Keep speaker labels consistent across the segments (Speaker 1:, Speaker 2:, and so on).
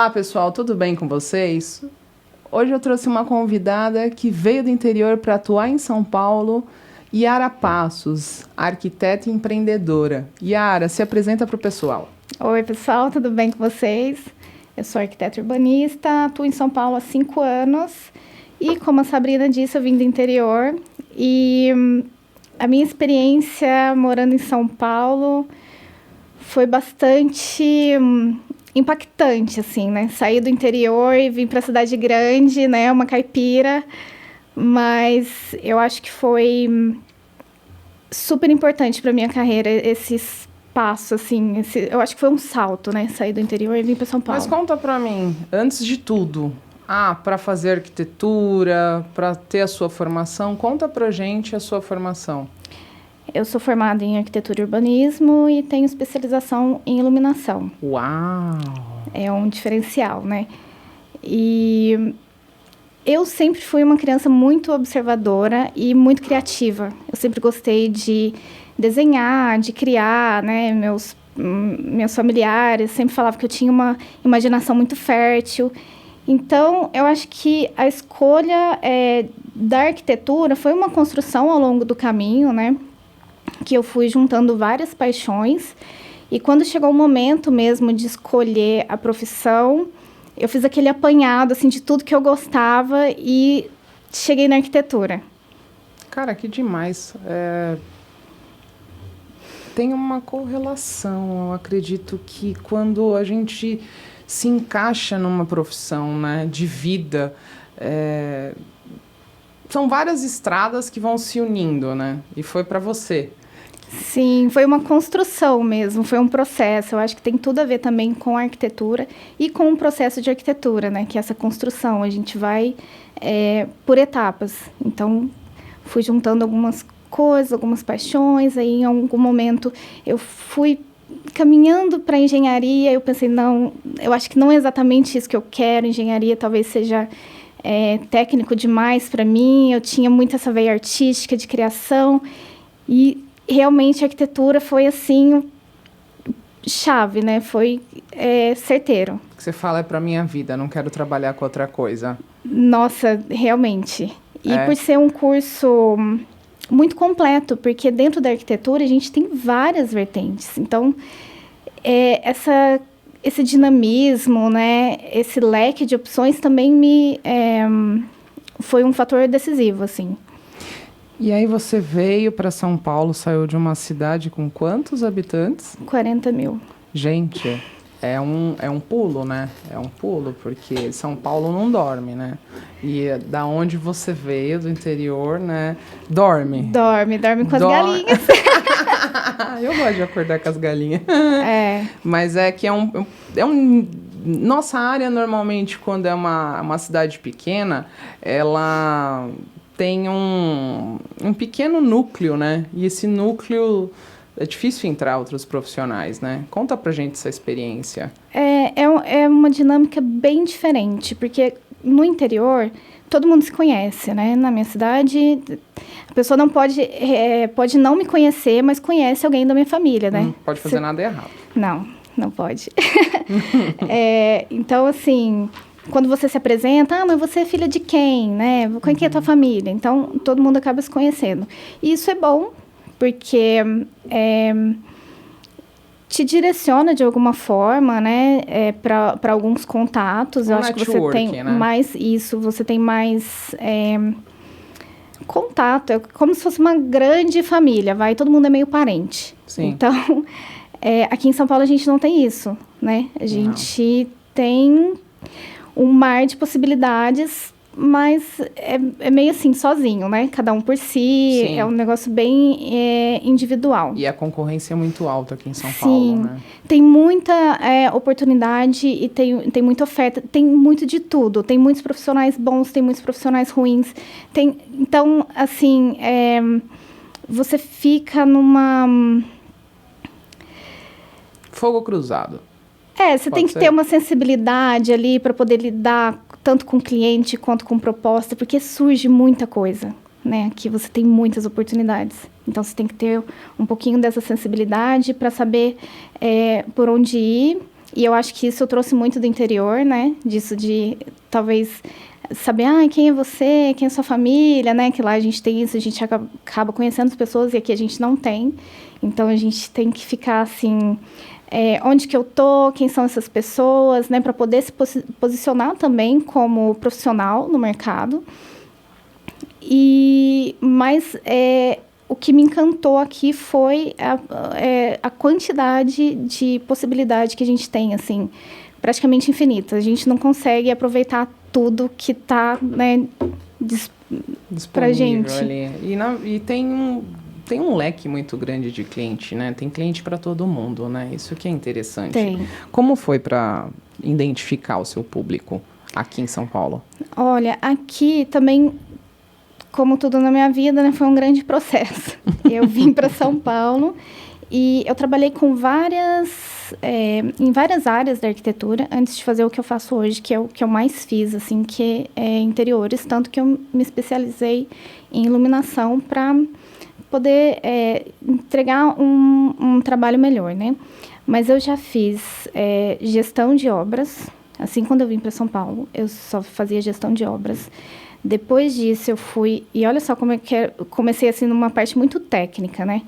Speaker 1: Olá, pessoal, tudo bem com vocês? Hoje eu trouxe uma convidada que veio do interior para atuar em São Paulo, Yara Passos, arquiteta e empreendedora. Yara, se apresenta para o pessoal.
Speaker 2: Oi, pessoal, tudo bem com vocês? Eu sou arquiteta urbanista, atuo em São Paulo há 5 anos e, como a Sabrina disse, eu vim do interior e a minha experiência morando em São Paulo foi bastante impactante, assim, né? Saí do interior e vim para a cidade grande, né? Uma caipira, mas eu acho que foi super importante para minha carreira esses passos, assim, eu acho que foi um salto, né? Sair do interior e vir para São Paulo.
Speaker 1: Mas conta para mim, antes de tudo, para fazer arquitetura, para ter a sua formação, conta pra gente a sua formação.
Speaker 2: Eu sou formada em arquitetura e urbanismo e tenho especialização em iluminação.
Speaker 1: Uau!
Speaker 2: É um diferencial, né? E eu sempre fui uma criança muito observadora e muito criativa. Eu sempre gostei de desenhar, de criar, né? Meus familiares sempre falavam que eu tinha uma imaginação muito fértil. Então, eu acho que a escolha da arquitetura foi uma construção ao longo do caminho, né? Que eu fui juntando várias paixões. E quando chegou o momento mesmo de escolher a profissão, eu fiz aquele apanhado, assim, de tudo que eu gostava e cheguei na arquitetura.
Speaker 1: Cara, que demais. Tem uma correlação, eu acredito que quando a gente se encaixa numa profissão, né, de vida, são várias estradas que vão se unindo, né? E foi para você.
Speaker 2: Sim, foi uma construção mesmo, foi um processo. Eu acho que tem tudo a ver também com a arquitetura e com o processo de arquitetura, né? Que é essa construção, a gente vai por etapas. Então, fui juntando algumas coisas, algumas paixões, aí em algum momento eu fui caminhando para a engenharia, eu pensei, não, eu acho que não é exatamente isso que eu quero, engenharia talvez seja técnico demais para mim, eu tinha muito essa veia artística de criação e realmente a arquitetura foi assim, chave, né? Foi certeiro.
Speaker 1: O que você fala é para minha vida, não quero trabalhar com outra coisa.
Speaker 2: Nossa, realmente. E por ser um curso muito completo, porque dentro da arquitetura a gente tem várias vertentes. Então, esse dinamismo, né? Esse leque de opções também foi um fator decisivo, assim.
Speaker 1: E aí você veio para São Paulo, saiu de uma cidade com quantos habitantes?
Speaker 2: 40 mil.
Speaker 1: Gente, é um pulo, né? É um pulo, porque São Paulo não dorme, né? E da onde você veio, do interior, né? Dorme com as galinhas. Eu gosto de acordar com as galinhas. Mas é que nossa área, normalmente, quando é uma cidade pequena, ela tem um pequeno núcleo, né? E esse núcleo é difícil entrar outros profissionais, né? Conta pra gente essa experiência.
Speaker 2: É uma dinâmica bem diferente, porque no interior todo mundo se conhece, né? Na minha cidade, a pessoa não pode não me conhecer, mas conhece alguém da minha família, né?
Speaker 1: Não pode fazer nada errado.
Speaker 2: Não pode. Então, assim, quando você se apresenta, mas você é filha de quem, né? Quem que é a tua família? Então, todo mundo acaba se conhecendo. E isso é bom, porque te direciona de alguma forma, né? Para alguns contatos. Eu acho que você tem mais isso, você tem mais contato. É como se fosse uma grande família, todo mundo é meio parente.
Speaker 1: Sim.
Speaker 2: Então, aqui em São Paulo a gente não tem isso, né? A gente tem um mar de possibilidades, mas é meio assim, sozinho, né? Cada um por si. Sim. É um negócio bem individual.
Speaker 1: E a concorrência é muito alta aqui em São Paulo, né?
Speaker 2: Tem muita oportunidade e tem muita oferta. Tem muito de tudo. Tem muitos profissionais bons, tem muitos profissionais ruins. Então, assim, você fica numa
Speaker 1: fogo cruzado.
Speaker 2: Você tem que ter uma sensibilidade ali para poder lidar tanto com o cliente quanto com proposta, porque surge muita coisa, né? Aqui você tem muitas oportunidades. Então, você tem que ter um pouquinho dessa sensibilidade para saber por onde ir E eu acho que isso eu trouxe muito do interior, né? Disso de, talvez, saber, quem é você, quem é sua família, né? Que lá a gente tem isso, a gente acaba conhecendo as pessoas e aqui a gente não tem. Então, a gente tem que ficar, assim, onde que eu tô, quem são essas pessoas, né? Para poder se posicionar também como profissional no mercado. Mas o que me encantou aqui foi a quantidade de possibilidade que a gente tem, assim, praticamente infinita. A gente não consegue aproveitar tudo que está, né, pra gente.
Speaker 1: Ali. E tem um leque muito grande de cliente, né? Tem cliente para todo mundo, né? Isso que é interessante.
Speaker 2: Tem.
Speaker 1: Como foi para identificar o seu público aqui em São Paulo?
Speaker 2: Olha, aqui também, como tudo na minha vida, né, foi um grande processo. Eu vim para São Paulo e eu trabalhei com em várias áreas da arquitetura antes de fazer o que eu faço hoje, que é o que eu mais fiz, assim, que é interiores, tanto que eu me especializei em iluminação para poder entregar um trabalho melhor, né? Mas eu já fiz gestão de obras. Assim, quando eu vim para São Paulo, eu só fazia gestão de obras. Depois disso, eu fui... E olha só como eu comecei, assim, numa parte muito técnica, né?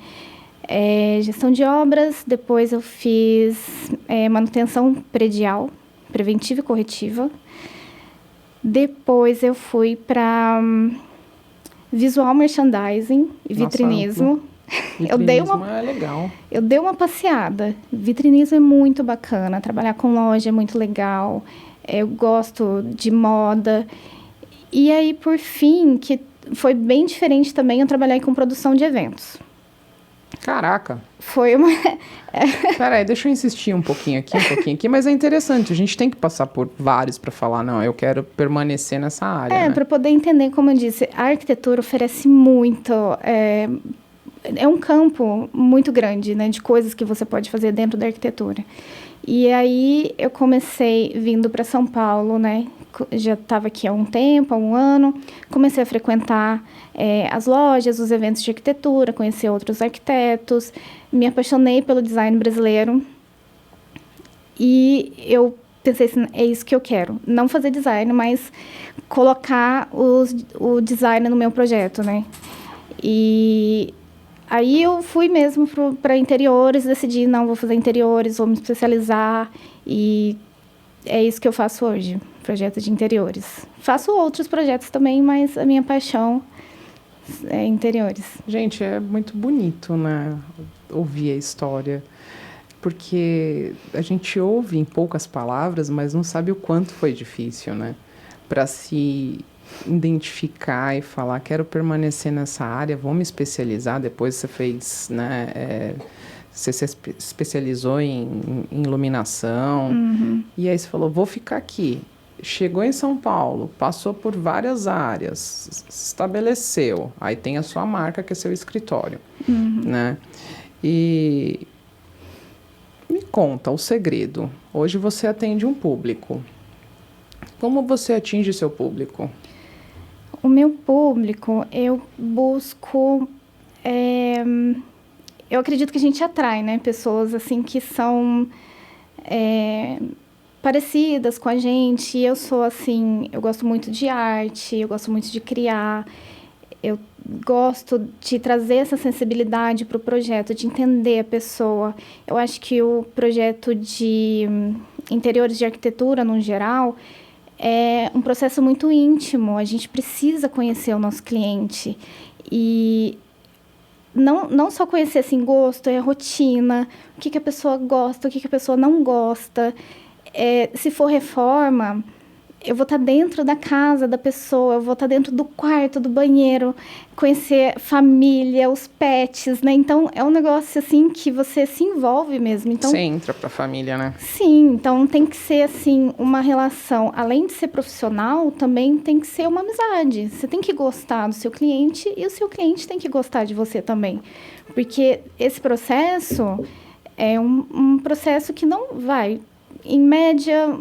Speaker 2: Gestão de obras, depois eu fiz manutenção predial, preventiva e corretiva. Depois eu fui para visual merchandising e vitrinismo.
Speaker 1: Vitrinismo é legal.
Speaker 2: Eu dei uma passeada. Vitrinismo é muito bacana, trabalhar com loja é muito legal. Eu gosto de moda. E aí, por fim, que foi bem diferente também, eu trabalhei com produção de eventos.
Speaker 1: Caraca!
Speaker 2: Foi uma...
Speaker 1: Peraí, deixa eu insistir um pouquinho aqui, mas é interessante, a gente tem que passar por vários para falar, não, eu quero permanecer nessa área, né?
Speaker 2: Para poder entender, como eu disse, a arquitetura oferece muito... É um campo muito grande, né, de coisas que você pode fazer dentro da arquitetura. E aí, eu comecei vindo para São Paulo, né? Já estava aqui há um tempo, há um ano. Comecei a frequentar as lojas, os eventos de arquitetura, conhecer outros arquitetos. Me apaixonei pelo design brasileiro. E eu pensei assim, é isso que eu quero. Não fazer design, mas colocar o design no meu projeto, né? E... Aí eu fui mesmo para interiores, decidi, não, vou fazer interiores, vou me especializar, e é isso que eu faço hoje, projeto de interiores. Faço outros projetos também, mas a minha paixão é interiores.
Speaker 1: Gente, é muito bonito, né, ouvir a história, porque a gente ouve em poucas palavras, mas não sabe o quanto foi difícil, né, para se identificar e falar, quero permanecer nessa área, vou me especializar. Depois você fez, né, você se especializou em iluminação, e aí você falou, vou ficar aqui. Chegou em São Paulo, passou por várias áreas, se estabeleceu, aí tem a sua marca, que é seu escritório, né? E me conta o segredo. Hoje você atende um público. Como você atinge seu público?
Speaker 2: O meu público, eu busco... eu acredito que a gente atrai, né? Pessoas, assim, que são parecidas com a gente. Eu sou, assim... Eu gosto muito de arte, eu gosto muito de criar. Eu gosto de trazer essa sensibilidade para o projeto, de entender a pessoa. Eu acho que o projeto de interiores de arquitetura, no geral... É um processo muito íntimo, a gente precisa conhecer o nosso cliente. E não só conhecer, assim, gosto, é rotina, o que a pessoa gosta, o que a pessoa não gosta. Se for reforma, eu vou estar dentro da casa da pessoa, eu vou estar dentro do quarto, do banheiro, conhecer família, os pets, né? Então, é um negócio, assim, que você se envolve mesmo. Então,
Speaker 1: você entra pra família, né?
Speaker 2: Sim, então tem que ser, assim, uma relação, além de ser profissional, também tem que ser uma amizade. Você tem que gostar do seu cliente e o seu cliente tem que gostar de você também. Porque esse processo é um processo que não vai, em média...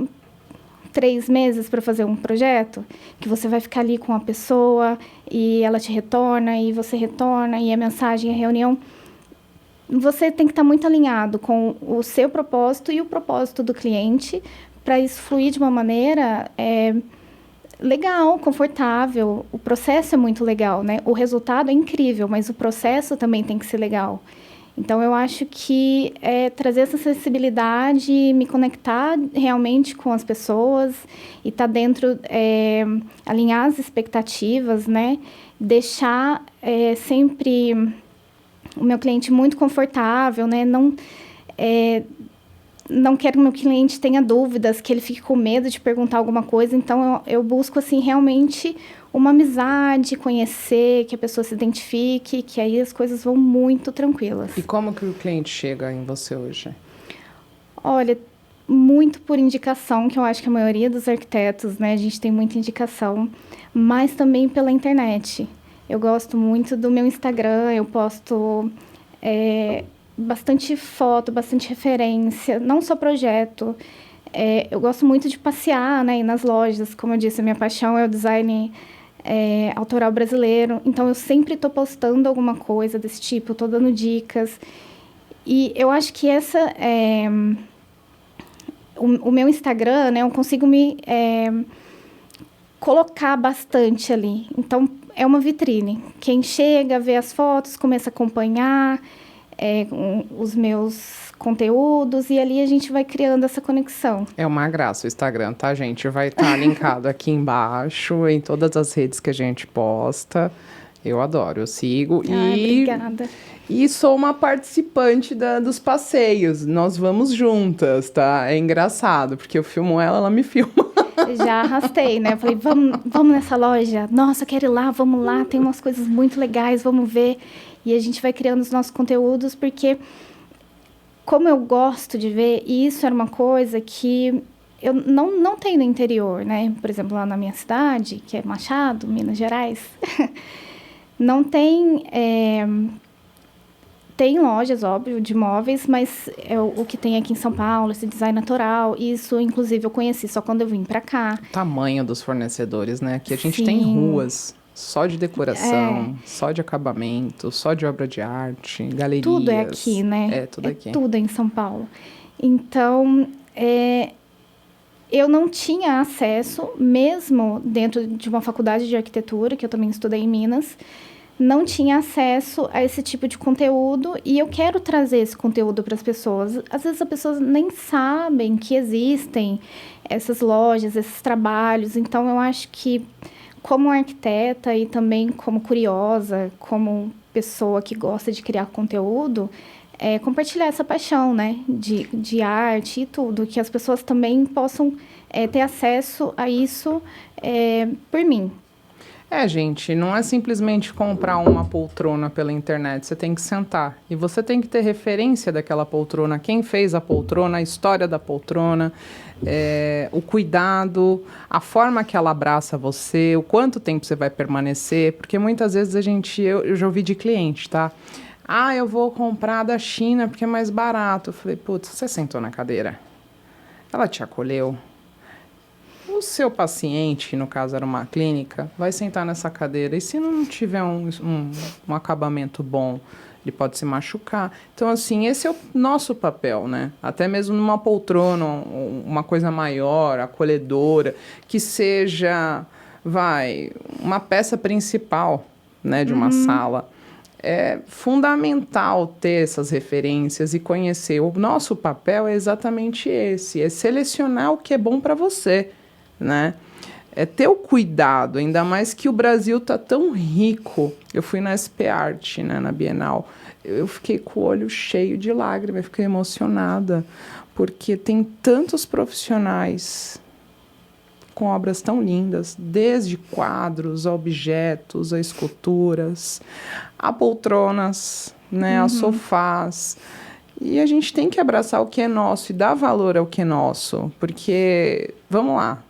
Speaker 2: 3 meses para fazer um projeto, que você vai ficar ali com a pessoa e ela te retorna, e você retorna, e a mensagem, a reunião. você tem que estar muito alinhado com o seu propósito e o propósito do cliente para isso fluir de uma maneira legal, confortável. O processo é muito legal, né? O resultado é incrível, mas o processo também tem que ser legal. Então, eu acho que trazer essa sensibilidade, me conectar realmente com as pessoas e estar dentro, alinhar as expectativas, né? Deixar sempre o meu cliente muito confortável, né? Não quero que o meu cliente tenha dúvidas, que ele fique com medo de perguntar alguma coisa. Então, eu busco, assim, realmente uma amizade, conhecer, que a pessoa se identifique, que aí as coisas vão muito tranquilas.
Speaker 1: E como que o cliente chega em você hoje?
Speaker 2: Olha, muito por indicação, que eu acho que a maioria dos arquitetos, né, a gente tem muita indicação, mas também pela internet. Eu gosto muito do meu Instagram, eu posto bastante foto, bastante referência, não só projeto. Eu gosto muito de passear, né, ir nas lojas. Como eu disse, a minha paixão é o design autoral brasileiro. Então, eu sempre estou postando alguma coisa desse tipo, estou dando dicas. E eu acho que o meu Instagram, né, eu consigo me colocar bastante ali. Então, é uma vitrine. Quem chega, vê as fotos, começa a acompanhar os meus conteúdos, e ali a gente vai criando essa conexão.
Speaker 1: É uma graça o Instagram, tá, gente? Vai estar linkado aqui embaixo, em todas as redes que a gente posta. Eu adoro, eu sigo.
Speaker 2: Obrigada.
Speaker 1: E sou uma participante dos passeios. Nós vamos juntas, tá? É engraçado, porque eu filmo ela, ela me filma.
Speaker 2: Já arrastei, né? Falei, vamos nessa loja. Nossa, eu quero ir lá, vamos lá. Tem umas coisas muito legais, vamos ver. E a gente vai criando os nossos conteúdos, porque como eu gosto de ver, e isso era uma coisa que eu não tenho no interior, né? Por exemplo, lá na minha cidade, que é Machado, Minas Gerais, não tem... Tem lojas, óbvio, de móveis, mas o que tem aqui em São Paulo, esse design natural, isso, inclusive, eu conheci só quando eu vim pra cá.
Speaker 1: O tamanho dos fornecedores, né? Aqui a gente
Speaker 2: Sim.
Speaker 1: tem ruas só de decoração, só de acabamento, só de obra de arte, galerias.
Speaker 2: Tudo é aqui, né?
Speaker 1: Tudo aqui.
Speaker 2: Tudo é em São Paulo. Então, eu não tinha acesso, mesmo dentro de uma faculdade de arquitetura, que eu também estudei em Minas, não tinha acesso a esse tipo de conteúdo, e eu quero trazer esse conteúdo para as pessoas. Às vezes as pessoas nem sabem que existem essas lojas, esses trabalhos. Então, eu acho que, como arquiteta e também como curiosa, como pessoa que gosta de criar conteúdo, compartilhar essa paixão, né, de arte e tudo, que as pessoas também possam ter acesso a isso por mim.
Speaker 1: Gente, não é simplesmente comprar uma poltrona pela internet, você tem que sentar. E você tem que ter referência daquela poltrona, quem fez a poltrona, a história da poltrona, o cuidado, a forma que ela abraça você, o quanto tempo você vai permanecer, porque muitas vezes eu já ouvi de cliente, tá? Eu vou comprar da China porque é mais barato. Eu falei, putz, você sentou na cadeira? Ela te acolheu? O seu paciente, que no caso era uma clínica, vai sentar nessa cadeira e se não tiver um acabamento bom, ele pode se machucar. Então, assim, esse é o nosso papel, né? Até mesmo numa poltrona, uma coisa maior, acolhedora, que seja, uma peça principal, né, de uma sala. É fundamental ter essas referências e conhecer. O nosso papel é exatamente esse, é selecionar o que é bom para você, né? É ter o cuidado, ainda mais que o Brasil tá tão rico. Eu fui na SP Art, né, na Bienal. Eu fiquei com o olho cheio de lágrimas, eu fiquei emocionada, porque tem tantos profissionais com obras tão lindas, desde quadros, a objetos, a esculturas, a poltronas, né, a sofás. E a gente tem que abraçar o que é nosso e dar valor ao que é nosso, porque, vamos lá,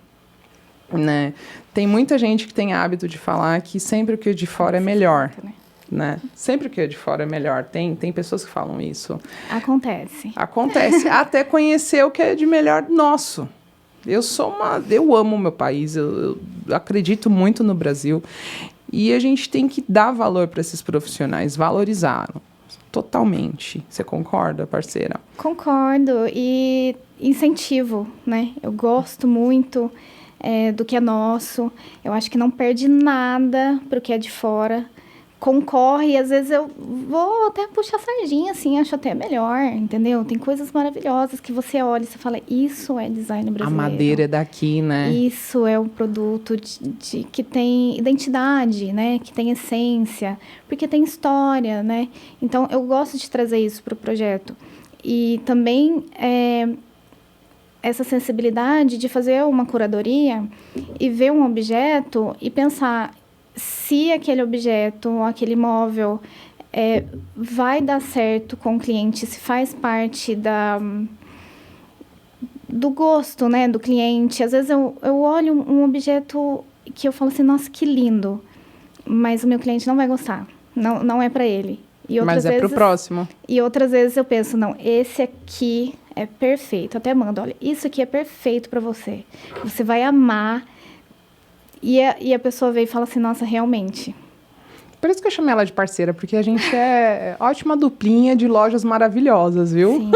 Speaker 1: né? Tem muita gente que tem hábito de falar que sempre o que é de fora é melhor, né? Sempre o que é de fora é melhor. Tem pessoas que falam isso. Acontece. Até conhecer o que é de melhor nosso. Eu amo o meu país, eu acredito muito no Brasil. E a gente tem que dar valor para esses profissionais, valorizar. totalmente. Você concorda, parceira?
Speaker 2: Concordo e incentivo, né? Eu gosto muito do que é nosso. Eu acho que não perde nada pro que é de fora. Concorre, e às vezes eu vou até puxar a sardinha, assim, acho até melhor, entendeu? Tem coisas maravilhosas que você olha e você fala, isso é design brasileiro.
Speaker 1: A madeira é daqui, né?
Speaker 2: Isso é um produto que tem identidade, né? Que tem essência, porque tem história, né? Então, eu gosto de trazer isso para o projeto. E também essa sensibilidade de fazer uma curadoria e ver um objeto e pensar se aquele objeto, aquele móvel vai dar certo com o cliente, se faz parte do gosto, né, do cliente. Às vezes eu olho um objeto que eu falo assim, nossa, que lindo, mas o meu cliente não vai gostar, não é para ele. E outras
Speaker 1: mas é para o próximo.
Speaker 2: E outras vezes eu penso, não, esse aqui é perfeito. Até mando, olha, isso aqui é perfeito para você. Você vai amar. E a pessoa veio e fala assim, nossa, realmente.
Speaker 1: Por isso que eu chamei ela de parceira, porque a gente é ótima duplinha de lojas maravilhosas, viu?
Speaker 2: Sim.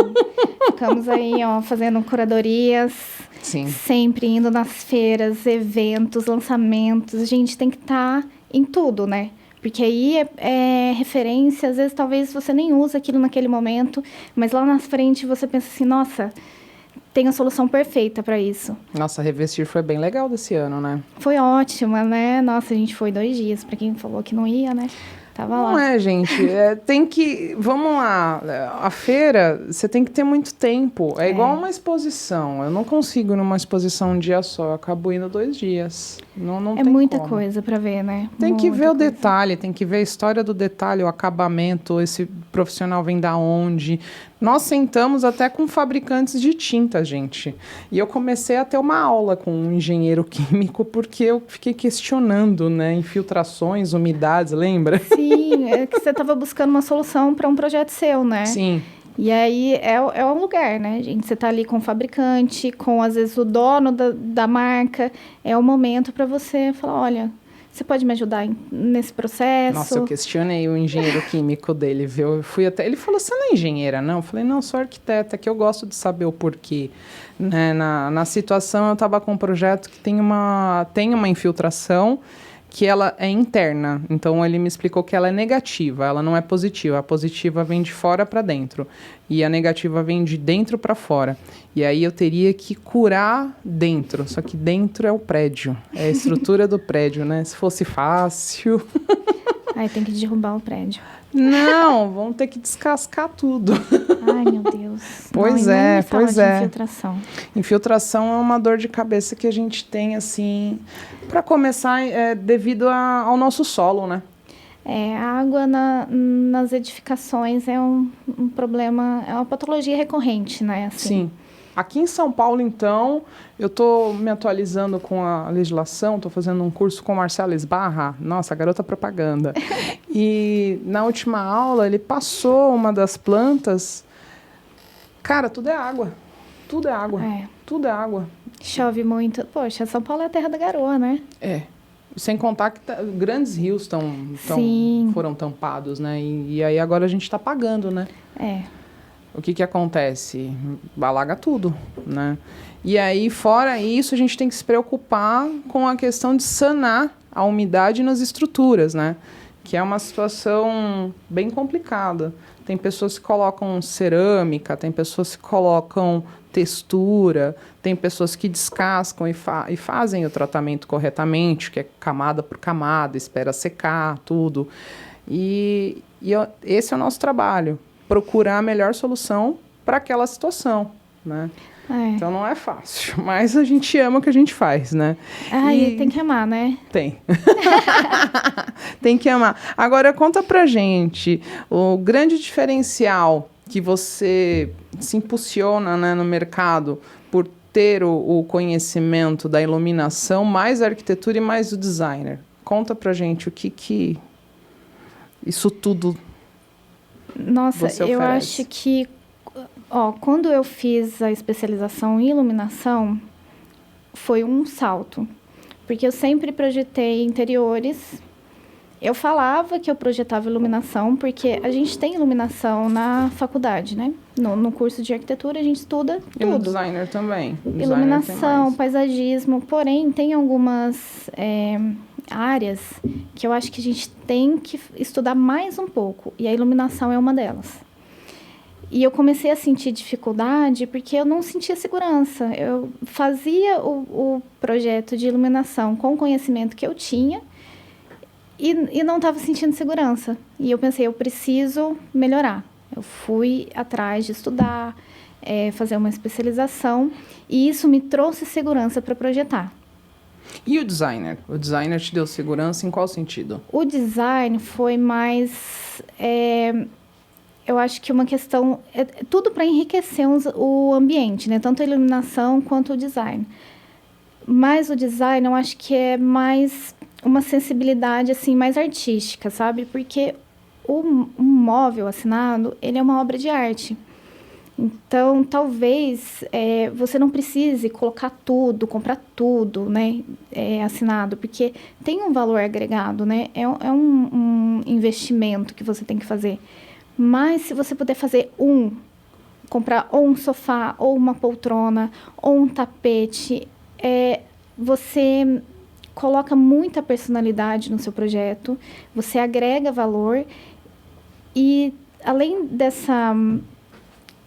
Speaker 2: Ficamos aí, ó, fazendo curadorias.
Speaker 1: Sim.
Speaker 2: Sempre indo nas feiras, eventos, lançamentos. A gente tem que estar em tudo, né? Porque aí é referência. Às vezes, talvez você nem use aquilo naquele momento, mas lá na frente você pensa assim, nossa, tem a solução perfeita para isso.
Speaker 1: Nossa, a Revestir foi bem legal desse ano, né?
Speaker 2: Foi ótima, né? Nossa, a gente foi 2 dias, para quem falou que não ia, né? Tava lá.
Speaker 1: Não é, gente. Tem que... Vamos lá. A feira, você tem que ter muito tempo. É igual uma exposição. Eu não consigo numa exposição um dia só. Eu acabo indo 2 dias. Não tem
Speaker 2: muita
Speaker 1: como.
Speaker 2: coisa para ver, né?
Speaker 1: Tem que ver o detalhe, tem que ver a história do detalhe, o acabamento, esse profissional vem da onde. Nós sentamos até com fabricantes de tinta, gente. E eu comecei a ter uma aula com um engenheiro químico, porque eu fiquei questionando, né? Infiltrações, umidades, lembra?
Speaker 2: Sim, é que você estava buscando uma solução para um projeto seu, né?
Speaker 1: Sim.
Speaker 2: E aí é um lugar, né, gente? Você está ali com o fabricante, com, às vezes, o dono da marca. É o momento para você falar, olha, você pode me ajudar nesse processo?
Speaker 1: Nossa, eu questionei o engenheiro químico dele, viu? Eu fui até... Ele falou, você não é engenheira, não? Eu falei, não, sou arquiteta, que eu gosto de saber o porquê. Né? Na situação, eu estava com um projeto que tem uma infiltração que ela é interna. Então, ele me explicou que ela é negativa, ela não é positiva. A positiva vem de fora para dentro e a negativa vem de dentro para fora. E aí eu teria que curar dentro, só que dentro é o prédio, é a estrutura do prédio, né? Se fosse fácil...
Speaker 2: Aí tem que derrubar o prédio.
Speaker 1: Não, vão ter que descascar tudo.
Speaker 2: Ai, meu Deus.
Speaker 1: Pois pois é.
Speaker 2: Infiltração.
Speaker 1: Infiltração é uma dor de cabeça que a gente tem, assim, para começar, devido ao nosso solo, né?
Speaker 2: A água nas edificações é um problema, é uma patologia recorrente, né? Assim.
Speaker 1: Sim. Aqui em São Paulo, então, eu estou me atualizando com a legislação, estou fazendo um curso com o Marcelo Esbarra, nossa, garota propaganda. E na última aula, ele passou uma das plantas. Cara, tudo é água. Tudo é água. Tudo é água.
Speaker 2: Chove muito. Poxa, São Paulo é a terra da garoa, né?
Speaker 1: Sem contar que grandes rios foram tampados, né? E aí agora a gente está pagando, né? O que acontece? Alaga tudo, né? E aí, fora isso, a gente tem que se preocupar com a questão de sanar a umidade nas estruturas, né? Que é uma situação bem complicada. Tem pessoas que colocam cerâmica, tem pessoas que colocam textura, tem pessoas que descascam e fazem o tratamento corretamente, que é camada por camada, espera secar, tudo. E esse é o nosso trabalho. Procurar a melhor solução para aquela situação, né? Então não é fácil, mas a gente ama o que a gente faz, né?
Speaker 2: E tem que amar, né?
Speaker 1: Tem. Tem que amar. Agora, conta pra gente o grande diferencial que você se impulsiona, né, no mercado por ter o conhecimento da iluminação, mais a arquitetura e mais o designer. Conta pra gente o que isso tudo...
Speaker 2: Nossa, eu acho que, quando eu fiz a especialização em iluminação, foi um salto. Porque eu sempre projetei interiores, Eu falava que eu projetava iluminação, porque a gente tem iluminação na faculdade, né? No curso de arquitetura, a gente estuda tudo.
Speaker 1: E no designer também.
Speaker 2: Iluminação, paisagismo. Porém, tem algumas áreas que eu acho que a gente tem que estudar mais um pouco. E a iluminação é uma delas. E eu comecei a sentir dificuldade porque eu não sentia segurança. Eu fazia o projeto de iluminação com o conhecimento que eu tinha e não estava sentindo segurança. E eu pensei, eu preciso melhorar. Eu fui atrás de estudar, fazer uma especialização, e isso me trouxe segurança para projetar.
Speaker 1: E o designer? O designer te deu segurança em qual sentido?
Speaker 2: O design foi mais... eu acho que uma questão... tudo para enriquecer o ambiente, né? Tanto a iluminação quanto o design. Mas o design, eu acho que é mais uma sensibilidade, assim, mais artística, sabe? Porque um móvel assinado, ele é uma obra de arte. Então, talvez você não precise colocar tudo, comprar tudo, né? Assinado, porque tem um valor agregado, né? É um investimento que você tem que fazer. Mas se você puder fazer comprar ou um sofá, ou uma poltrona, ou um tapete, você coloca muita personalidade no seu projeto, você agrega valor e, além dessa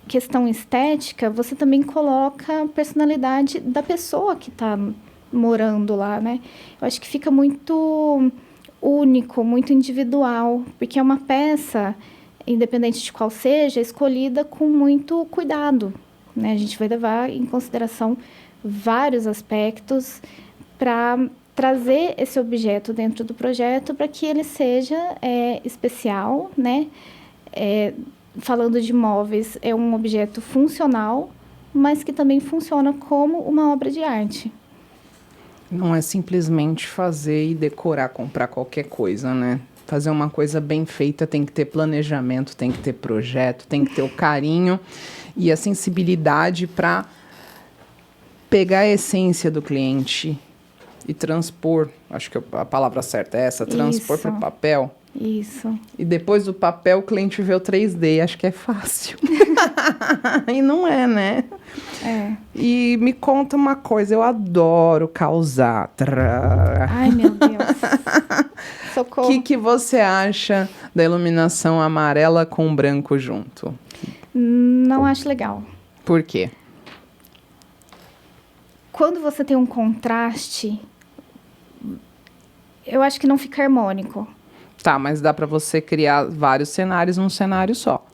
Speaker 2: questão estética, você também coloca a personalidade da pessoa que está morando lá, né? Eu acho que fica muito único, muito individual, porque é uma peça, independente de qual seja, escolhida com muito cuidado, né? A gente vai levar em consideração vários aspectos para trazer esse objeto dentro do projeto para que ele seja especial, né? Falando de móveis, é um objeto funcional, mas que também funciona como uma obra de arte.
Speaker 1: Não é simplesmente fazer e decorar, comprar qualquer coisa, né? Fazer uma coisa bem feita tem que ter planejamento, tem que ter projeto, tem que ter o carinho e a sensibilidade para pegar a essência do cliente e transpor, acho que a palavra certa é essa, transpor para o papel.
Speaker 2: Isso.
Speaker 1: E depois do papel o cliente vê o 3D, acho que é fácil. E não é, né? E me conta uma coisa, eu adoro causar.
Speaker 2: Ai, meu Deus. Socorro.
Speaker 1: O que você acha da iluminação amarela com branco junto?
Speaker 2: Não acho legal.
Speaker 1: Por quê?
Speaker 2: Quando você tem um contraste, eu acho que não fica harmônico.
Speaker 1: Tá, mas dá para você criar vários cenários num cenário só.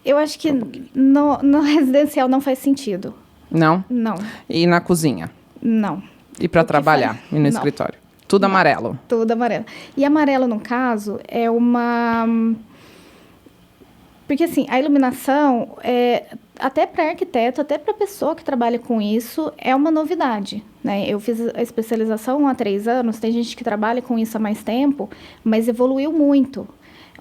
Speaker 2: Eu acho que no residencial não faz sentido.
Speaker 1: Não?
Speaker 2: Não.
Speaker 1: E na cozinha?
Speaker 2: Não.
Speaker 1: E para trabalhar? E no escritório? Tudo
Speaker 2: não.
Speaker 1: Amarelo?
Speaker 2: Tudo amarelo. E amarelo, no caso, é uma... Porque, assim, a iluminação, até para arquiteto, até para pessoa que trabalha com isso, é uma novidade, né? Eu fiz a especialização há 3 anos, tem gente que trabalha com isso há mais tempo, mas evoluiu muito.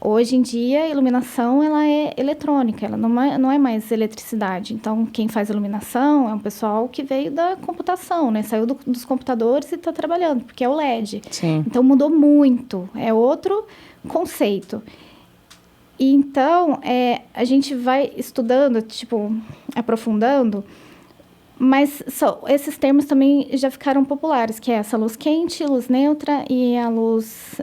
Speaker 2: Hoje em dia, a iluminação ela é eletrônica, ela não é mais eletricidade. Então, quem faz iluminação é um pessoal que veio da computação, né? Saiu dos computadores e está trabalhando, porque é o LED.
Speaker 1: Sim.
Speaker 2: Então, mudou muito, é outro conceito. E então, a gente vai estudando, tipo, aprofundando, mas esses termos também já ficaram populares, que é essa luz quente, luz neutra e a luz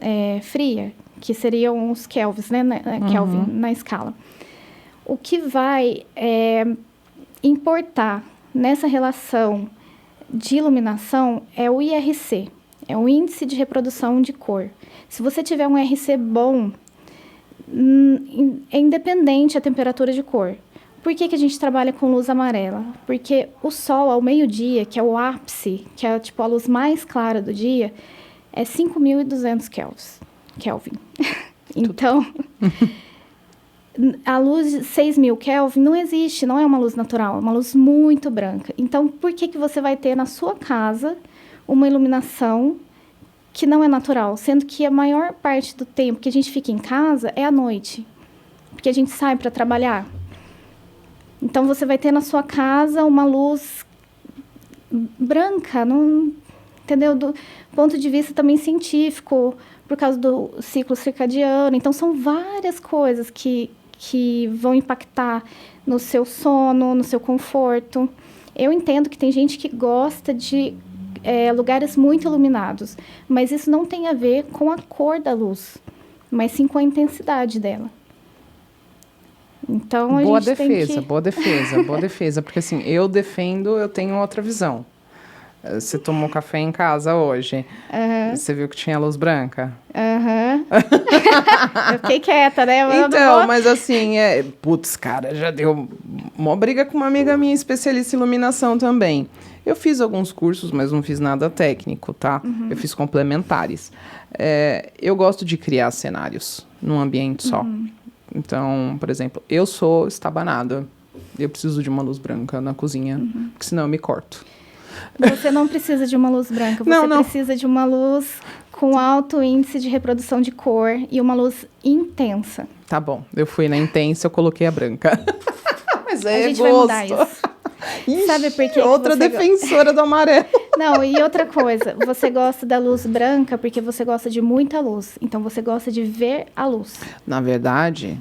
Speaker 2: fria, que seriam os kelvins, né? Kelvin na escala. O que vai importar nessa relação de iluminação é o IRC, é o índice de reprodução de cor. Se você tiver um IRC bom, é independente a temperatura de cor. Por que a gente trabalha com luz amarela? Porque o sol, ao meio-dia, que é o ápice, que é tipo a luz mais clara do dia, é 5.200 Kelvin. Então, a luz de 6.000 Kelvin não existe, não é uma luz natural, é uma luz muito branca. Então, por que você vai ter na sua casa uma iluminação que não é natural, sendo que a maior parte do tempo que a gente fica em casa é à noite, porque a gente sai para trabalhar. Então, você vai ter na sua casa uma luz branca, entendeu? Do ponto de vista também científico, por causa do ciclo circadiano. Então, são várias coisas que vão impactar no seu sono, no seu conforto. Eu entendo que tem gente que gosta de lugares muito iluminados, mas isso não tem a ver com a cor da luz, mas sim com a intensidade dela. Então,
Speaker 1: boa defesa, porque assim, eu tenho outra visão. Você tomou café em casa hoje, você viu que tinha luz branca?
Speaker 2: Eu fiquei quieta, né?
Speaker 1: Então, mas assim, cara, já deu uma briga com uma amiga minha especialista em iluminação também. Eu fiz alguns cursos, mas não fiz nada técnico, tá? Eu fiz complementares. Eu gosto de criar cenários num ambiente só. Então, por exemplo, eu sou estabanada. Eu preciso de uma luz branca na cozinha, porque senão eu me corto.
Speaker 2: Você não precisa de uma luz branca, você precisa de uma luz com alto índice de reprodução de cor e uma luz intensa.
Speaker 1: Tá bom, eu fui na intensa, eu coloquei a branca. Mas
Speaker 2: a gente vai mudar isso.
Speaker 1: Ixi,
Speaker 2: sabe por que
Speaker 1: outra defensora do amarelo.
Speaker 2: Não, e outra coisa, você gosta da luz branca porque você gosta de muita luz. Então, você gosta de ver a luz.
Speaker 1: Na verdade,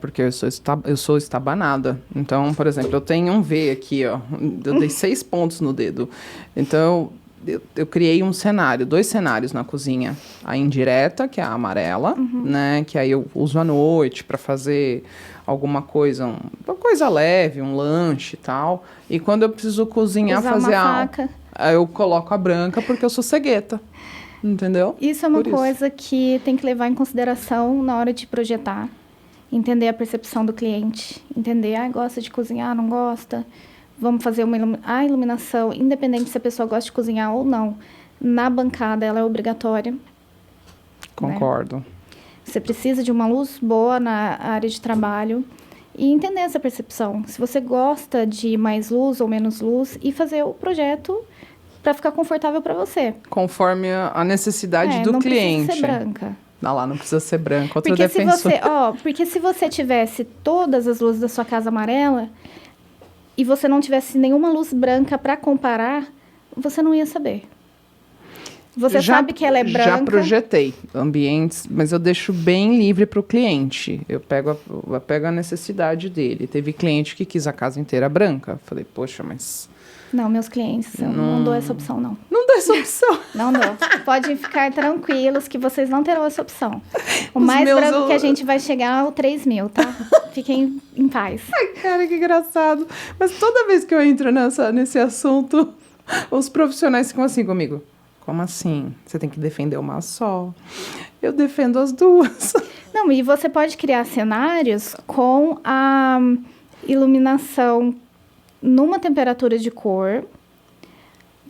Speaker 1: porque eu sou estabanada. Então, por exemplo, eu tenho um V aqui, ó. Eu dei 6 pontos no dedo. Então, eu criei 2 cenários na cozinha. A indireta, que é a amarela, né? Que aí eu uso à noite para fazer alguma coisa, uma coisa leve, um lanche e tal. E quando eu preciso cozinhar, fazer algo, aí eu coloco a branca porque eu sou cegueta. Entendeu?
Speaker 2: Isso é uma coisa que tem que levar em consideração na hora de projetar. Entender a percepção do cliente. Entender, gosta de cozinhar, não gosta. Vamos fazer a iluminação, independente se a pessoa gosta de cozinhar ou não. Na bancada, ela é obrigatória.
Speaker 1: Concordo.
Speaker 2: Né? Você precisa de uma luz boa na área de trabalho e entender essa percepção. Se você gosta de mais luz ou menos luz e fazer o projeto para ficar confortável para você.
Speaker 1: Conforme a necessidade do cliente.
Speaker 2: Não precisa ser branca.
Speaker 1: Não, lá não precisa ser branca. Outra
Speaker 2: porque
Speaker 1: defensora.
Speaker 2: Porque se você tivesse todas as luzes da sua casa amarela e você não tivesse nenhuma luz branca para comparar, você não ia saber. Você sabe que ela é branca.
Speaker 1: Já projetei ambientes, mas eu deixo bem livre para o cliente. Eu pego a necessidade dele. Teve cliente que quis a casa inteira branca. Falei, poxa, mas...
Speaker 2: Não, meus clientes, eu não dou essa opção, não.
Speaker 1: Não dou essa opção?
Speaker 2: Não dou. Podem ficar tranquilos que vocês não terão essa opção. O mais branco que a gente vai chegar é o 3.000, tá? Fiquem em paz.
Speaker 1: Ai, cara, que engraçado. Mas toda vez que eu entro nesse assunto, os profissionais ficam assim comigo. Como assim? Você tem que defender uma só. Eu defendo as duas.
Speaker 2: Não, e você pode criar cenários com a iluminação numa temperatura de cor,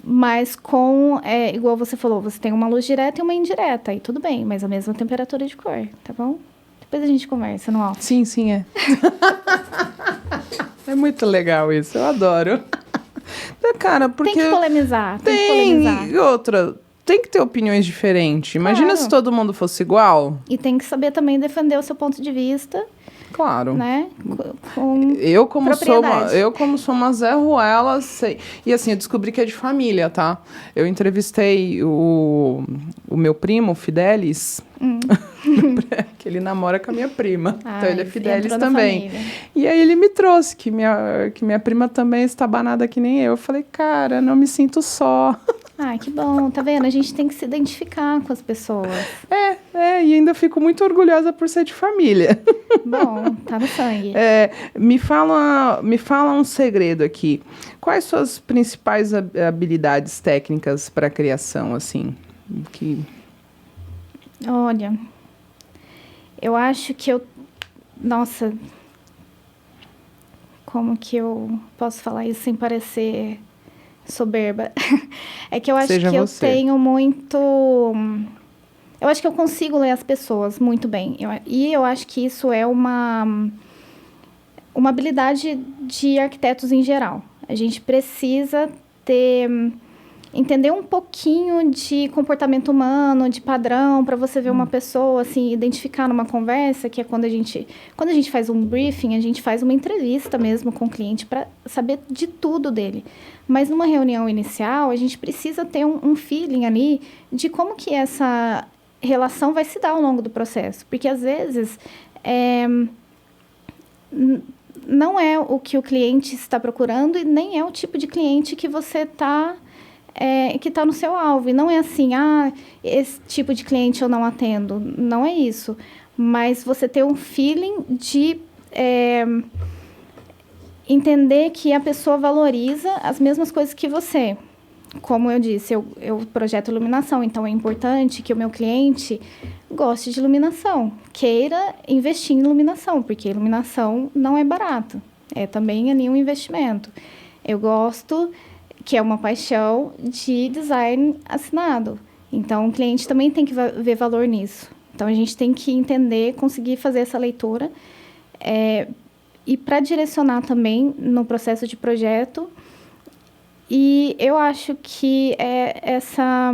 Speaker 2: mas com, igual você falou, você tem uma luz direta e uma indireta. Aí tudo bem, mas a mesma temperatura de cor, tá bom? Depois a gente conversa no off.
Speaker 1: Sim, é. É muito legal isso, eu adoro. Cara, porque
Speaker 2: tem que polemizar.
Speaker 1: E outra, tem que ter opiniões diferentes. Imagina
Speaker 2: claro.
Speaker 1: se todo mundo fosse igual.
Speaker 2: E tem que saber também defender o seu ponto de vista.
Speaker 1: Claro.
Speaker 2: Né?
Speaker 1: Eu como sou uma Zé Ruela, sei. E assim, eu descobri que é de família, tá? Eu entrevistei o meu primo, Fidelis, que ele namora com a minha prima. Então ele é Fidelis também. E aí ele me trouxe que minha prima também está banada que nem eu. Eu falei, cara, não me sinto só.
Speaker 2: Ai, que bom, tá vendo? A gente tem que se identificar com as pessoas.
Speaker 1: E ainda fico muito orgulhosa por ser de família.
Speaker 2: Bom, tá no sangue.
Speaker 1: Me fala um segredo aqui. Quais suas principais habilidades técnicas para criação, assim?
Speaker 2: Olha, eu acho que Nossa, como que eu posso falar isso sem parecer soberba? É que eu acho que eu tenho muito... Eu acho que eu consigo ler as pessoas muito bem. E eu acho que isso é uma habilidade de arquitetos em geral. A gente precisa ter entender um pouquinho de comportamento humano, de padrão, para você ver uma pessoa, assim, identificar numa conversa, que é quando a gente faz um briefing, a gente faz uma entrevista mesmo com o cliente para saber de tudo dele. Mas numa reunião inicial, a gente precisa ter um feeling ali de como que essa relação vai se dar ao longo do processo. Porque, às vezes, não é o que o cliente está procurando e nem é o tipo de cliente que você está... que está no seu alvo. E não é assim, esse tipo de cliente eu não atendo. Não é isso. Mas você ter um feeling de entender que a pessoa valoriza as mesmas coisas que você. Como eu disse, eu projeto iluminação, então é importante que o meu cliente goste de iluminação, queira investir em iluminação, porque iluminação não é barato. É também ali um investimento. Eu gosto... que é uma paixão de design assinado. Então, o cliente também tem que ver valor nisso. Então, a gente tem que entender, conseguir fazer essa leitura. E para direcionar também no processo de projeto. E eu acho que essa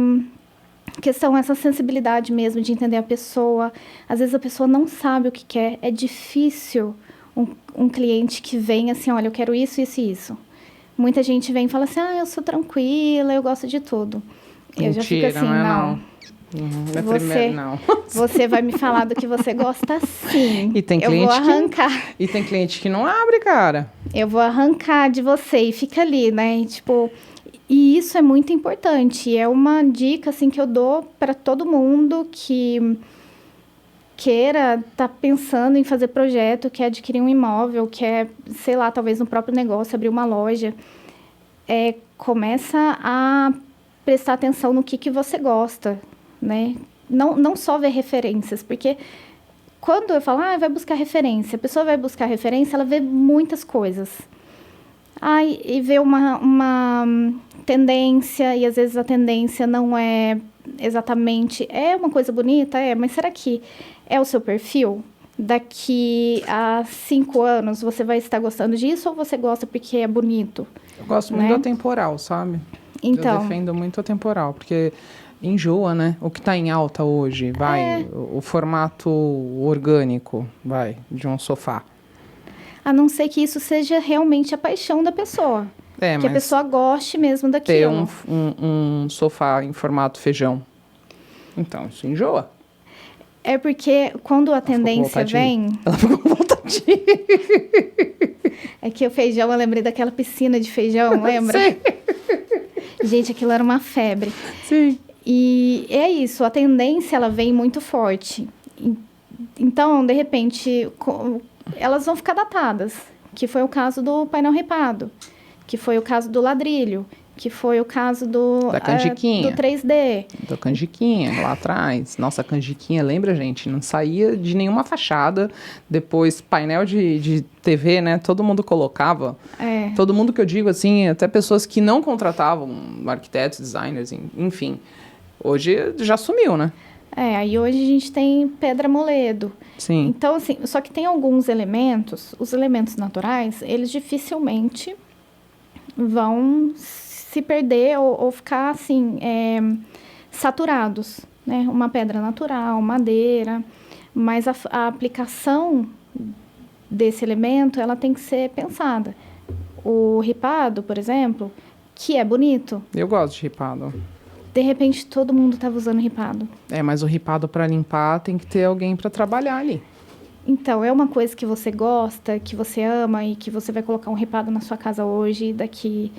Speaker 2: questão, essa sensibilidade mesmo de entender a pessoa. Às vezes, a pessoa não sabe o que quer. É difícil um cliente que vem assim, olha, eu quero isso, isso e isso. Muita gente vem e fala assim, eu sou tranquila, eu gosto de tudo.
Speaker 1: Mentira,
Speaker 2: eu já fico assim, não.
Speaker 1: Não.
Speaker 2: Você vai me falar do que você gosta, sim.
Speaker 1: E tem cliente
Speaker 2: eu vou arrancar.
Speaker 1: E tem cliente que não abre, cara.
Speaker 2: Eu vou arrancar de você e fica ali, né? E isso é muito importante. É uma dica, assim, que eu dou para todo mundo que queira tá pensando em fazer projeto, quer adquirir um imóvel, quer, sei lá, talvez no próprio negócio, abrir uma loja, começa a prestar atenção no que você gosta, né? Não só ver referências, porque quando eu falo, vai buscar referência, a pessoa vai buscar referência, ela vê muitas coisas. E vê uma tendência, e às vezes a tendência não é exatamente... É uma coisa bonita, mas será que é o seu perfil? Daqui a 5 anos, você vai estar gostando disso ou você gosta porque é bonito?
Speaker 1: Eu gosto muito do atemporal, sabe?
Speaker 2: Então,
Speaker 1: eu defendo muito o atemporal, porque enjoa, né? O que está em alta hoje, o formato orgânico, de um sofá.
Speaker 2: A não ser que isso seja realmente a paixão da pessoa. Que a pessoa goste mesmo daquilo.
Speaker 1: Ter um sofá em formato feijão. Então, isso enjoa.
Speaker 2: É porque quando a tendência vem...
Speaker 1: Ela ficou com vontade.
Speaker 2: É que o feijão, eu lembrei daquela piscina de feijão, lembra?
Speaker 1: Sim.
Speaker 2: Gente, aquilo era uma febre.
Speaker 1: Sim.
Speaker 2: E é isso, a tendência, ela vem muito forte. Então, de repente, elas vão ficar datadas. Que foi o caso do painel ripado. Que foi o caso do ladrilho. Que foi o caso da canjiquinha. Do 3D.
Speaker 1: Da canjiquinha, lá atrás. Nossa, a canjiquinha, lembra, gente? Não saía de nenhuma fachada. Depois, painel de TV, né? Todo mundo colocava. Todo mundo que eu digo, assim, até pessoas que não contratavam arquitetos, designers, enfim. Hoje já sumiu, né?
Speaker 2: Aí hoje a gente tem pedra moledo.
Speaker 1: Sim.
Speaker 2: Então, assim, só que tem alguns elementos, os elementos naturais, eles dificilmente vão se perder ou ficar, assim, saturados, né? Uma pedra natural, madeira, mas a aplicação desse elemento, ela tem que ser pensada. O ripado, por exemplo, que é bonito.
Speaker 1: Eu gosto de ripado.
Speaker 2: De repente, todo mundo estava usando ripado.
Speaker 1: Mas o ripado para limpar tem que ter alguém para trabalhar ali.
Speaker 2: Então, é uma coisa que você gosta, que você ama e que você vai colocar um ripado na sua casa hoje, daqui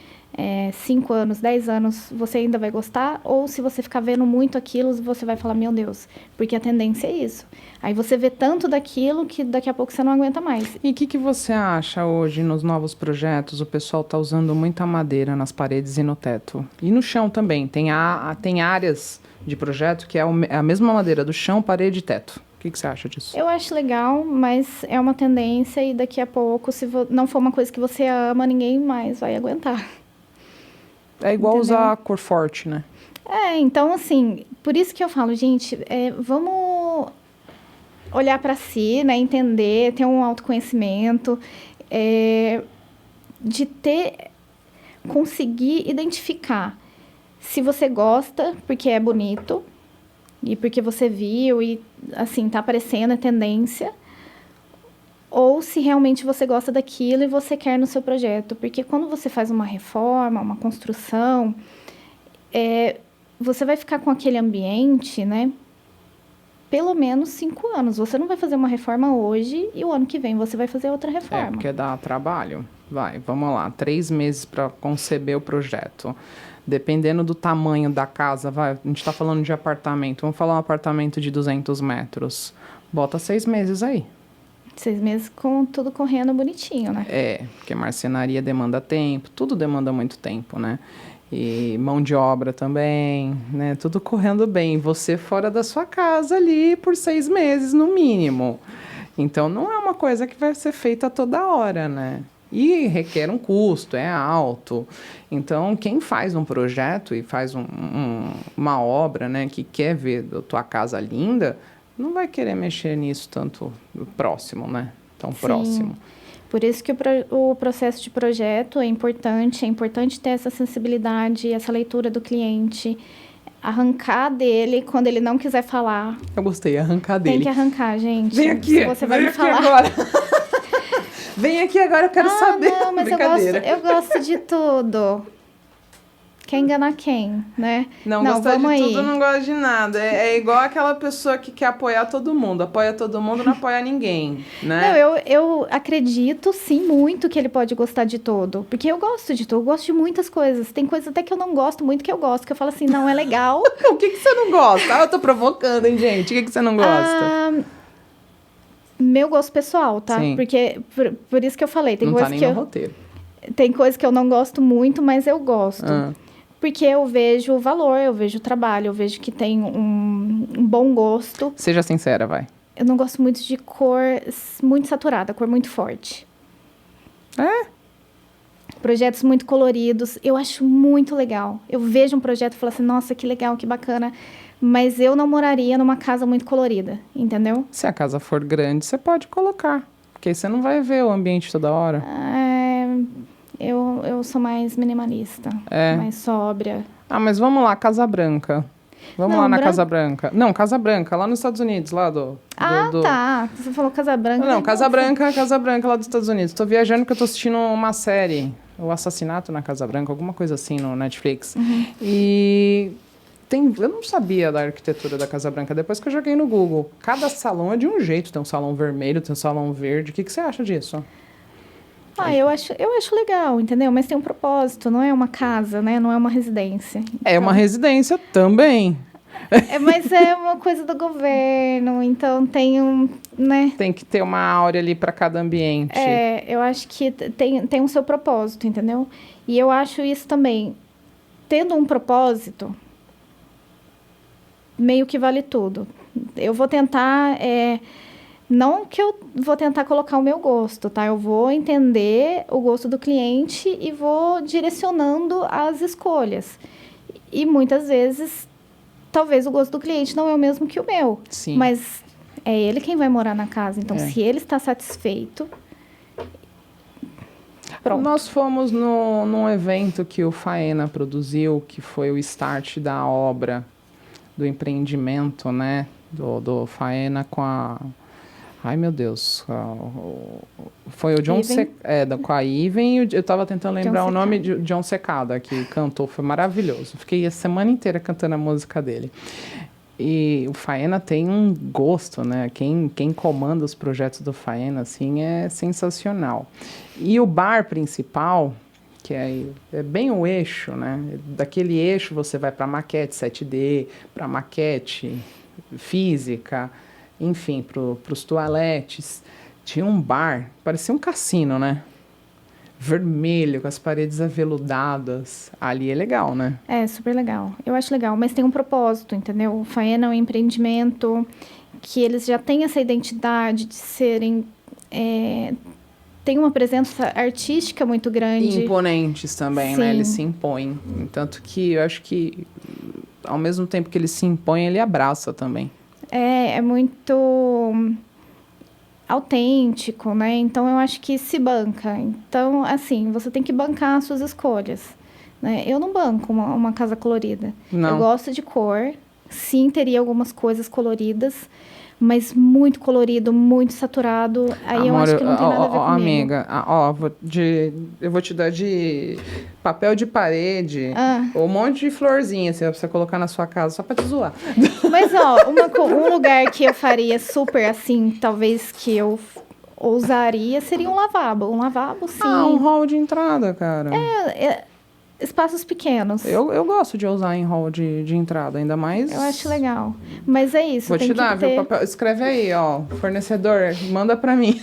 Speaker 2: 5 anos, 10 anos, você ainda vai gostar? Ou se você ficar vendo muito aquilo, você vai falar, meu Deus, porque a tendência é isso. Aí você vê tanto daquilo que daqui a pouco você não aguenta mais.
Speaker 1: E o que você acha hoje nos novos projetos? O pessoal está usando muita madeira nas paredes e no teto. E no chão também. Tem áreas de projeto que é a mesma madeira do chão, parede e teto. O que você acha disso?
Speaker 2: Eu acho legal, mas é uma tendência e daqui a pouco, se não for uma coisa que você ama, ninguém mais vai aguentar.
Speaker 1: É igual usar cor forte, né?
Speaker 2: Então, assim, por isso que eu falo, gente, vamos olhar para si, né, entender, ter um autoconhecimento, de conseguir identificar Se você gosta, porque é bonito, e porque você viu, e assim, tá aparecendo, é tendência, ou se realmente você gosta daquilo e você quer no seu projeto. Porque quando você faz uma reforma, uma construção, você vai ficar com aquele ambiente, né? Pelo menos 5 anos. Você não vai fazer uma reforma hoje e o ano que vem você vai fazer outra reforma.
Speaker 1: Porque dá trabalho. Vai, vamos lá. 3 meses para conceber o projeto. Dependendo do tamanho da casa, a gente está falando de apartamento. Vamos falar um apartamento de 200 metros. Bota 6 meses aí.
Speaker 2: 6 meses com tudo correndo bonitinho, né?
Speaker 1: Porque marcenaria demanda tempo, tudo demanda muito tempo, né? E mão de obra também, né? Tudo correndo bem. Você fora da sua casa ali por 6 meses, no mínimo. Então, não é uma coisa que vai ser feita toda hora, né? E requer um custo, é alto. Então, quem faz um projeto e faz uma obra, né? Que quer ver a tua casa linda, não vai querer mexer nisso tanto próximo, né? Tão próximo.
Speaker 2: Por isso que o processo de projeto é importante ter essa sensibilidade, essa leitura do cliente, arrancar dele quando ele não quiser falar.
Speaker 1: Eu gostei, arrancar dele.
Speaker 2: Tem que arrancar, gente.
Speaker 1: Vem aqui,
Speaker 2: você vai me falar
Speaker 1: agora. Vem aqui agora, eu quero saber.
Speaker 2: Não, mas eu gosto de tudo. Quer enganar quem, né?
Speaker 1: Não gostar de tudo, não gosta de nada. É igual aquela pessoa que quer apoiar todo mundo. Apoia todo mundo, não apoia ninguém, né?
Speaker 2: Não, eu acredito, sim, muito que ele pode gostar de tudo. Porque eu gosto de tudo, eu gosto de muitas coisas. Tem coisas até que eu não gosto muito que eu gosto. Que eu falo assim, não, é legal.
Speaker 1: O que você não gosta? Eu tô provocando, hein, gente? O que você não gosta?
Speaker 2: Meu gosto pessoal, tá?
Speaker 1: Sim.
Speaker 2: Porque, por isso que eu falei, tem
Speaker 1: não
Speaker 2: coisas
Speaker 1: tá nem
Speaker 2: que
Speaker 1: no roteiro.
Speaker 2: Tem coisas que eu não gosto muito, mas eu gosto. Porque eu vejo o valor, eu vejo o trabalho, eu vejo que tem um bom gosto.
Speaker 1: Seja sincera, vai.
Speaker 2: Eu não gosto muito de cor muito saturada, cor muito forte. Projetos muito coloridos, eu acho muito legal. Eu vejo um projeto e falo assim, nossa, que legal, que bacana. Mas eu não moraria numa casa muito colorida, entendeu?
Speaker 1: Se a casa for grande, você pode colocar. Porque aí você não vai ver o ambiente toda hora.
Speaker 2: Eu sou mais minimalista, mais sóbria.
Speaker 1: Mas vamos lá, Casa Branca. Vamos lá na Casa Branca. Não, Casa Branca, lá nos Estados Unidos, lá
Speaker 2: tá. Você falou Casa Branca.
Speaker 1: Não, Casa Branca lá dos Estados Unidos. Tô viajando porque eu tô assistindo uma série, O Assassinato na Casa Branca, alguma coisa assim no Netflix. E eu não sabia da arquitetura da Casa Branca, depois que eu joguei no Google. Cada salão é de um jeito, tem um salão vermelho, tem um salão verde. O que você acha disso?
Speaker 2: Eu acho legal, entendeu? Mas tem um propósito, não é uma casa, né? Não é uma residência.
Speaker 1: É uma residência também.
Speaker 2: Mas é uma coisa do governo, então né?
Speaker 1: Tem que ter uma áurea ali para cada ambiente.
Speaker 2: Eu acho que tem um seu propósito, entendeu? E eu acho isso também, tendo um propósito, meio que vale tudo. Eu vou tentar... Não que eu vou tentar colocar o meu gosto, tá? Eu vou entender o gosto do cliente e vou direcionando as escolhas. E muitas vezes, talvez o gosto do cliente não é o mesmo que o meu.
Speaker 1: Sim.
Speaker 2: Mas é ele quem vai morar na casa. Então, se ele está satisfeito... Pronto.
Speaker 1: Nós fomos num evento que o Faena produziu, que foi o start da obra, do empreendimento, né? Do Faena com a... Ai, meu Deus. Foi o John com a Iven. Eu estava tentando lembrar o nome de John Secada, que cantou. Foi maravilhoso. Fiquei a semana inteira cantando a música dele. E o Faena tem um gosto, né? Quem comanda os projetos do Faena, assim, é sensacional. E o bar principal, que é bem o eixo, né? Daquele eixo você vai para maquete 7D, para maquete física... Enfim, para os toaletes. Tinha um bar, parecia um cassino, né? Vermelho, com as paredes aveludadas. Ali é legal, né?
Speaker 2: É, super legal. Eu acho legal, mas tem um propósito, entendeu? O Faena é um empreendimento que eles já têm essa identidade de serem... tem uma presença artística muito grande.
Speaker 1: E imponentes também,
Speaker 2: Sim.
Speaker 1: né? Eles se impõem. Tanto que eu acho que, ao mesmo tempo que ele se impõe, ele abraça também.
Speaker 2: É muito autêntico, né? Então, eu acho que se banca. Então, assim, você tem que bancar as suas escolhas. né? Eu não banco uma casa colorida.
Speaker 1: Não.
Speaker 2: Eu gosto de cor. Sim, teria algumas coisas coloridas, mas muito colorido, muito saturado. Aí eu acho que não tem nada a ver comigo.
Speaker 1: Amiga, eu vou te dar de papel de parede, um monte de florzinha, assim, pra você colocar na sua casa, só pra te zoar.
Speaker 2: Mas, ó, um lugar que eu faria super assim, talvez que eu ousaria, seria um lavabo. Um lavabo, sim.
Speaker 1: Um hall de entrada, cara.
Speaker 2: Espaços pequenos.
Speaker 1: Eu gosto de usar em hall de entrada, ainda mais...
Speaker 2: Eu acho legal. Mas é isso.
Speaker 1: Vou te dar, viu, papel. Escreve aí, ó. Fornecedor, manda pra mim.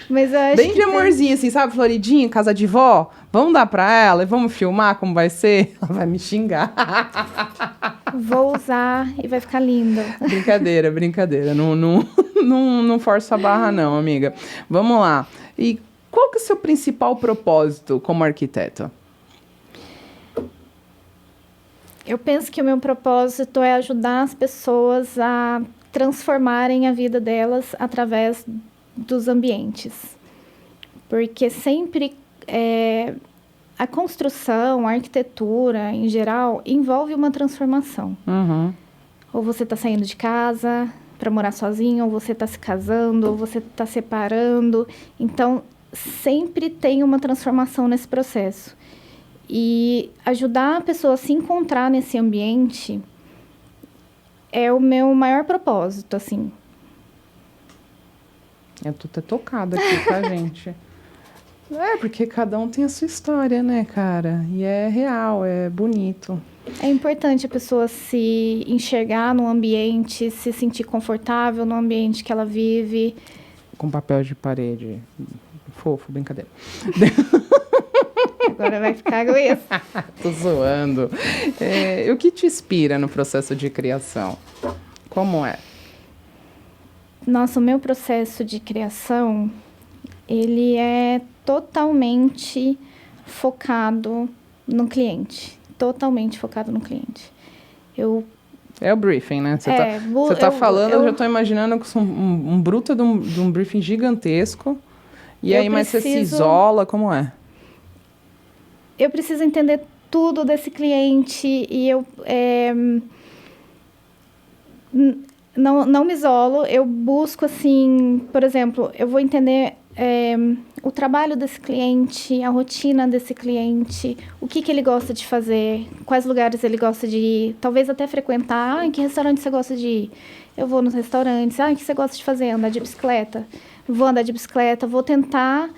Speaker 2: Mas eu acho
Speaker 1: bem de amorzinho, assim, sabe? Floridinha, casa de vó. Vamos dar pra ela e vamos filmar como vai ser? Ela vai me xingar.
Speaker 2: Vou usar e vai ficar lindo.
Speaker 1: Brincadeira. Não força a barra, não, amiga. Vamos lá. E qual que é o seu principal propósito como arquiteto?
Speaker 2: Eu penso que o meu propósito é ajudar as pessoas a transformarem a vida delas através dos ambientes. Porque sempre a construção, a arquitetura, em geral, envolve uma transformação.
Speaker 1: Uhum.
Speaker 2: Ou você está saindo de casa para morar sozinho, ou você está se casando, ou você está separando. Então, sempre tem uma transformação nesse processo. E ajudar a pessoa a se encontrar nesse ambiente é o meu maior propósito, assim.
Speaker 1: Eu tô até tocada aqui, tá, gente? Porque cada um tem a sua história, né, cara? E é real, é bonito.
Speaker 2: É importante a pessoa se enxergar no ambiente, se sentir confortável no ambiente que ela vive.
Speaker 1: Com papel de parede. Fofo, brincadeira.
Speaker 2: Agora vai ficar com isso.
Speaker 1: Tô zoando. O que te inspira no processo de criação? Como é?
Speaker 2: Nossa, o meu processo de criação, ele é totalmente focado no cliente. Totalmente focado no cliente.
Speaker 1: É o briefing, né? Você tá falando, eu já tô imaginando que um bruto de um briefing gigantesco. E aí, mas você se isola, como é?
Speaker 2: Eu preciso entender tudo desse cliente e eu não me isolo. Eu busco, assim, por exemplo, eu vou entender o trabalho desse cliente, a rotina desse cliente, o que ele gosta de fazer, quais lugares ele gosta de ir, talvez até frequentar. Que restaurante você gosta de ir? Eu vou nos restaurantes. O que você gosta de fazer? Andar de bicicleta? Vou andar de bicicleta, vou tentar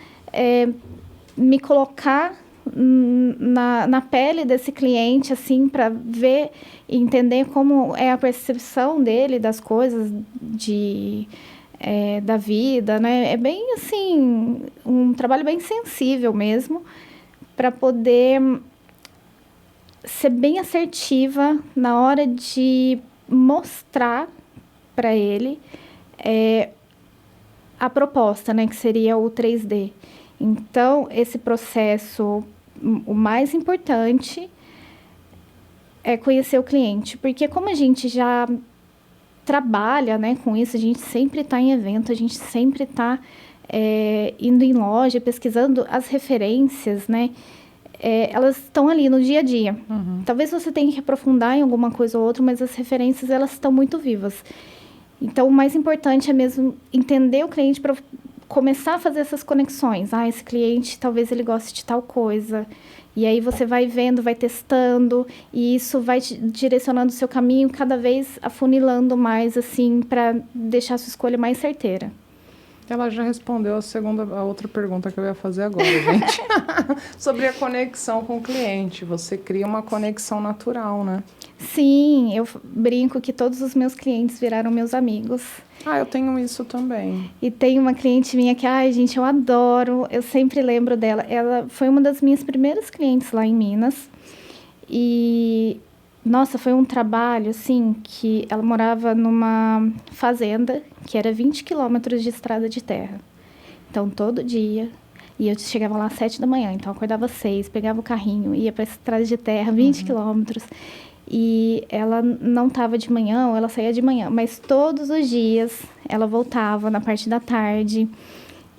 Speaker 2: me colocar na pele desse cliente, assim, para ver e entender como é a percepção dele das coisas, da vida, né? É bem, assim, um trabalho bem sensível mesmo, para poder ser bem assertiva na hora de mostrar para ele a proposta, né? Que seria o 3D. Então, esse processo, o mais importante é conhecer o cliente, porque como a gente já trabalha, né, com isso, a gente sempre está em evento, a gente sempre está indo em loja, pesquisando as referências, né, elas estão ali no dia a dia.
Speaker 1: Uhum.
Speaker 2: Talvez você tenha que aprofundar em alguma coisa ou outra, mas as referências, elas estão muito vivas. Então, o mais importante é mesmo entender o cliente para começar a fazer essas conexões. Esse cliente, talvez ele goste de tal coisa. E aí você vai vendo, vai testando, e isso vai direcionando o seu caminho, cada vez afunilando mais, assim, para deixar a sua escolha mais certeira.
Speaker 1: Ela já respondeu a outra pergunta que eu ia fazer agora, gente. Sobre a conexão com o cliente. Você cria uma conexão natural, né?
Speaker 2: Sim, eu brinco que todos os meus clientes viraram meus amigos.
Speaker 1: Eu tenho isso também.
Speaker 2: E tem uma cliente minha que, gente, eu adoro, eu sempre lembro dela. Ela foi uma das minhas primeiras clientes lá em Minas. E, nossa, foi um trabalho, assim, que ela morava numa fazenda, que era 20 quilômetros de estrada de terra. Então, todo dia, e eu chegava lá às 7 da manhã, então eu acordava às 6, pegava o carrinho, ia para a estrada de terra, 20 quilômetros. E ela não estava de manhã, ou ela saía de manhã, mas todos os dias ela voltava na parte da tarde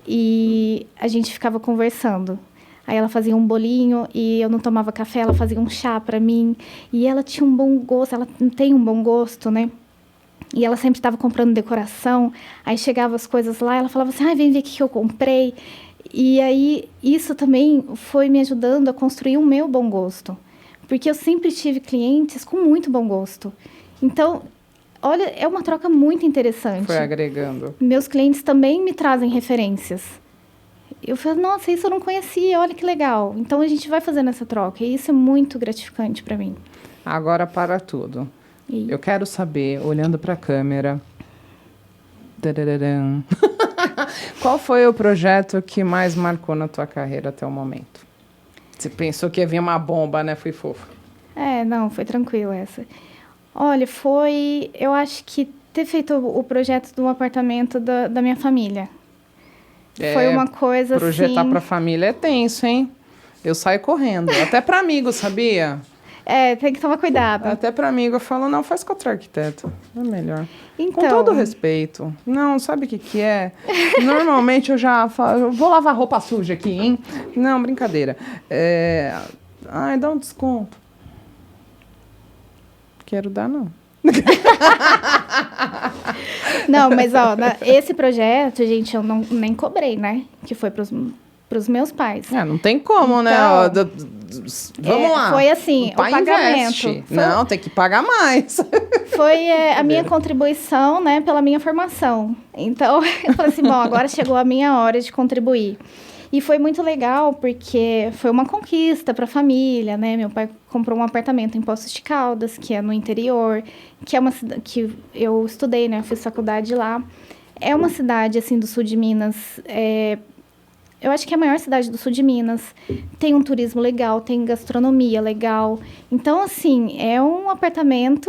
Speaker 2: e a gente ficava conversando. Aí ela fazia um bolinho e eu não tomava café, ela fazia um chá para mim. E ela tinha um bom gosto, ela tem um bom gosto, né? E ela sempre estava comprando decoração. Aí chegava as coisas lá, ela falava assim, vem ver o que eu comprei. E aí isso também foi me ajudando a construir o meu bom gosto. Porque eu sempre tive clientes com muito bom gosto. Então, olha, é uma troca muito interessante.
Speaker 1: Foi agregando.
Speaker 2: Meus clientes também me trazem referências. Eu falei, nossa, isso eu não conhecia, olha que legal. Então, a gente vai fazendo essa troca. E isso é muito gratificante para mim.
Speaker 1: Agora, para tudo. Eu quero saber, olhando para a câmera... Qual foi o projeto que mais marcou na tua carreira até o momento? Você pensou que ia vir uma bomba, né? Foi fofo.
Speaker 2: Não, foi tranquilo essa. Olha, eu acho que ter feito o projeto do apartamento da minha família. Foi uma coisa
Speaker 1: projetar
Speaker 2: assim...
Speaker 1: pra família é tenso, hein? Eu saio correndo. Até pra amigo, sabia?
Speaker 2: Tem que tomar cuidado.
Speaker 1: Até pra amigo eu falo, não, faz com outro arquiteto. É melhor.
Speaker 2: Então...
Speaker 1: Com todo respeito. Não, sabe o que é? Normalmente eu já falo, eu vou lavar roupa suja aqui, hein? Não, brincadeira. Dá um desconto. Quero dar, não.
Speaker 2: Não, mas esse projeto, gente, eu nem cobrei, né? Que foi pros meus pais.
Speaker 1: Não tem como, né? Vamos lá.
Speaker 2: Foi assim, o pagamento.
Speaker 1: Não, tem que pagar mais.
Speaker 2: Foi a minha contribuição, né, pela minha formação. Então, eu falei assim, bom, agora chegou a minha hora de contribuir. E foi muito legal, porque foi uma conquista para a família, né? Meu pai comprou um apartamento em Poços de Caldas, que é no interior, que é uma cidade que eu estudei, né? Eu fiz faculdade lá. É uma cidade, assim, do sul de Minas. Eu acho que é a maior cidade do sul de Minas. Tem um turismo legal, tem gastronomia legal. Então, assim, é um apartamento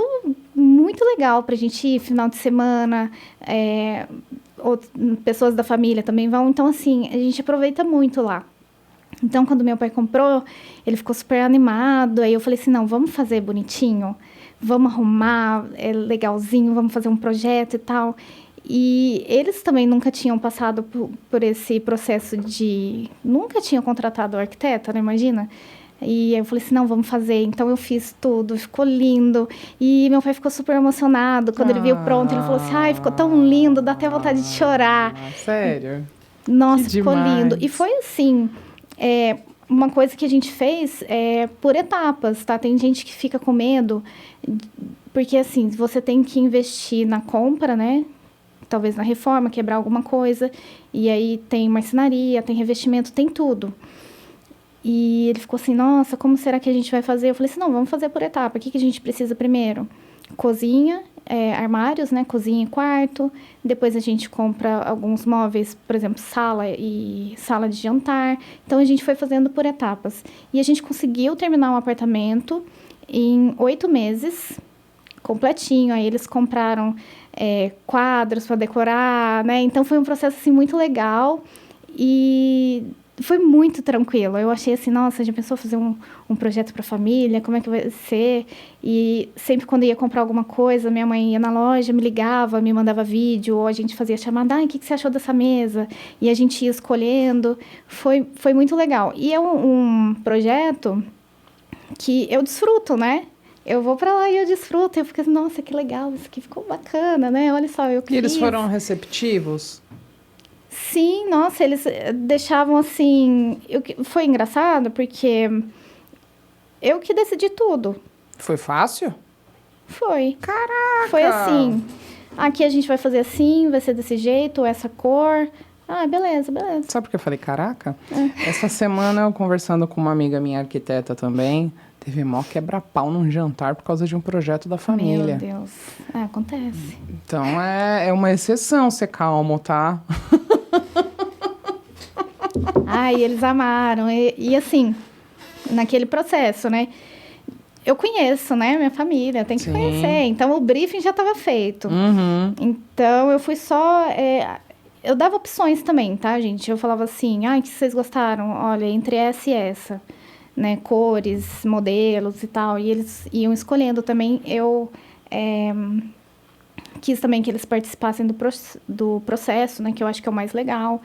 Speaker 2: muito legal para a gente ir final de semana. Pessoas da família também vão. Então, assim, a gente aproveita muito lá. Então, quando meu pai comprou, ele ficou super animado. Aí eu falei assim, não, vamos fazer bonitinho. Vamos arrumar, legalzinho, vamos fazer um projeto e tal. E eles também nunca tinham passado por esse processo nunca tinham contratado o arquiteto, né? Imagina. E aí eu falei assim, não, vamos fazer. Então, eu fiz tudo, ficou lindo. E meu pai ficou super emocionado. Quando ele viu pronto, ele falou assim, ficou tão lindo, dá até vontade de chorar.
Speaker 1: Sério?
Speaker 2: Nossa,
Speaker 1: que
Speaker 2: ficou
Speaker 1: demais.
Speaker 2: lindo. E foi assim, uma coisa que a gente fez por etapas, tá? Tem gente que fica com medo, porque assim, você tem que investir na compra, né? Talvez na reforma, quebrar alguma coisa. E aí tem marcenaria, tem revestimento, tem tudo. E ele ficou assim, nossa, como será que a gente vai fazer? Eu falei assim, não, vamos fazer por etapa. O que a gente precisa primeiro? Cozinha, armários, né? Cozinha e quarto. Depois a gente compra alguns móveis, por exemplo, sala e sala de jantar. Então, a gente foi fazendo por etapas. E a gente conseguiu terminar um apartamento em 8 meses, completinho. Aí eles compraram quadros para decorar, né? Então, foi um processo, assim, muito legal. E foi muito tranquilo. Eu achei assim, nossa, já pensou fazer um projeto para a família? Como é que vai ser? E sempre quando ia comprar alguma coisa, minha mãe ia na loja, me ligava, me mandava vídeo, ou a gente fazia chamada, o que você achou dessa mesa? E a gente ia escolhendo. Foi muito legal. E é um projeto que eu desfruto, né? Eu vou para lá e eu desfruto. Eu fico assim, nossa, que legal, isso aqui ficou bacana, né? Olha só, eu que
Speaker 1: E eles
Speaker 2: fiz.
Speaker 1: foram receptivos?
Speaker 2: Sim, nossa, eles deixavam assim... Foi engraçado porque eu que decidi tudo.
Speaker 1: Foi fácil?
Speaker 2: Foi.
Speaker 1: Caraca!
Speaker 2: Foi assim, aqui a gente vai fazer assim, vai ser desse jeito, essa cor. Beleza.
Speaker 1: Sabe por que eu falei caraca? Essa semana eu conversando com uma amiga minha arquiteta também, teve mó quebra-pau num jantar por causa de um projeto da família.
Speaker 2: Meu Deus, acontece.
Speaker 1: Então é uma exceção ser calmo, tá?
Speaker 2: E eles amaram. E assim, naquele processo, né? Eu conheço, né? Minha família, tem que conhecer. Então, o briefing já estava feito.
Speaker 1: Uhum.
Speaker 2: Então, eu fui só... eu dava opções também, tá, gente? Eu falava assim, que vocês gostaram? Olha, entre essa e essa. Né? Cores, modelos e tal. E eles iam escolhendo também. Eu quis também que eles participassem do processo, né? Que eu acho que é o mais legal.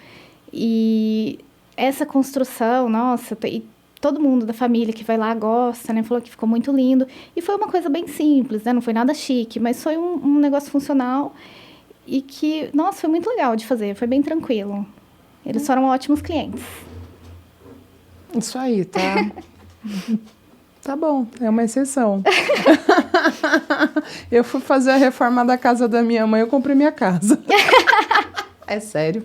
Speaker 2: E essa construção, nossa, e todo mundo da família que vai lá gosta, né? Falou que ficou muito lindo. E foi uma coisa bem simples, né? Não foi nada chique, mas foi um negócio funcional e que, nossa, foi muito legal de fazer. Foi bem tranquilo. Eles foram ótimos clientes.
Speaker 1: Isso aí, tá? Tá bom, é uma exceção. Eu fui fazer a reforma da casa da minha mãe, eu comprei minha casa. É sério.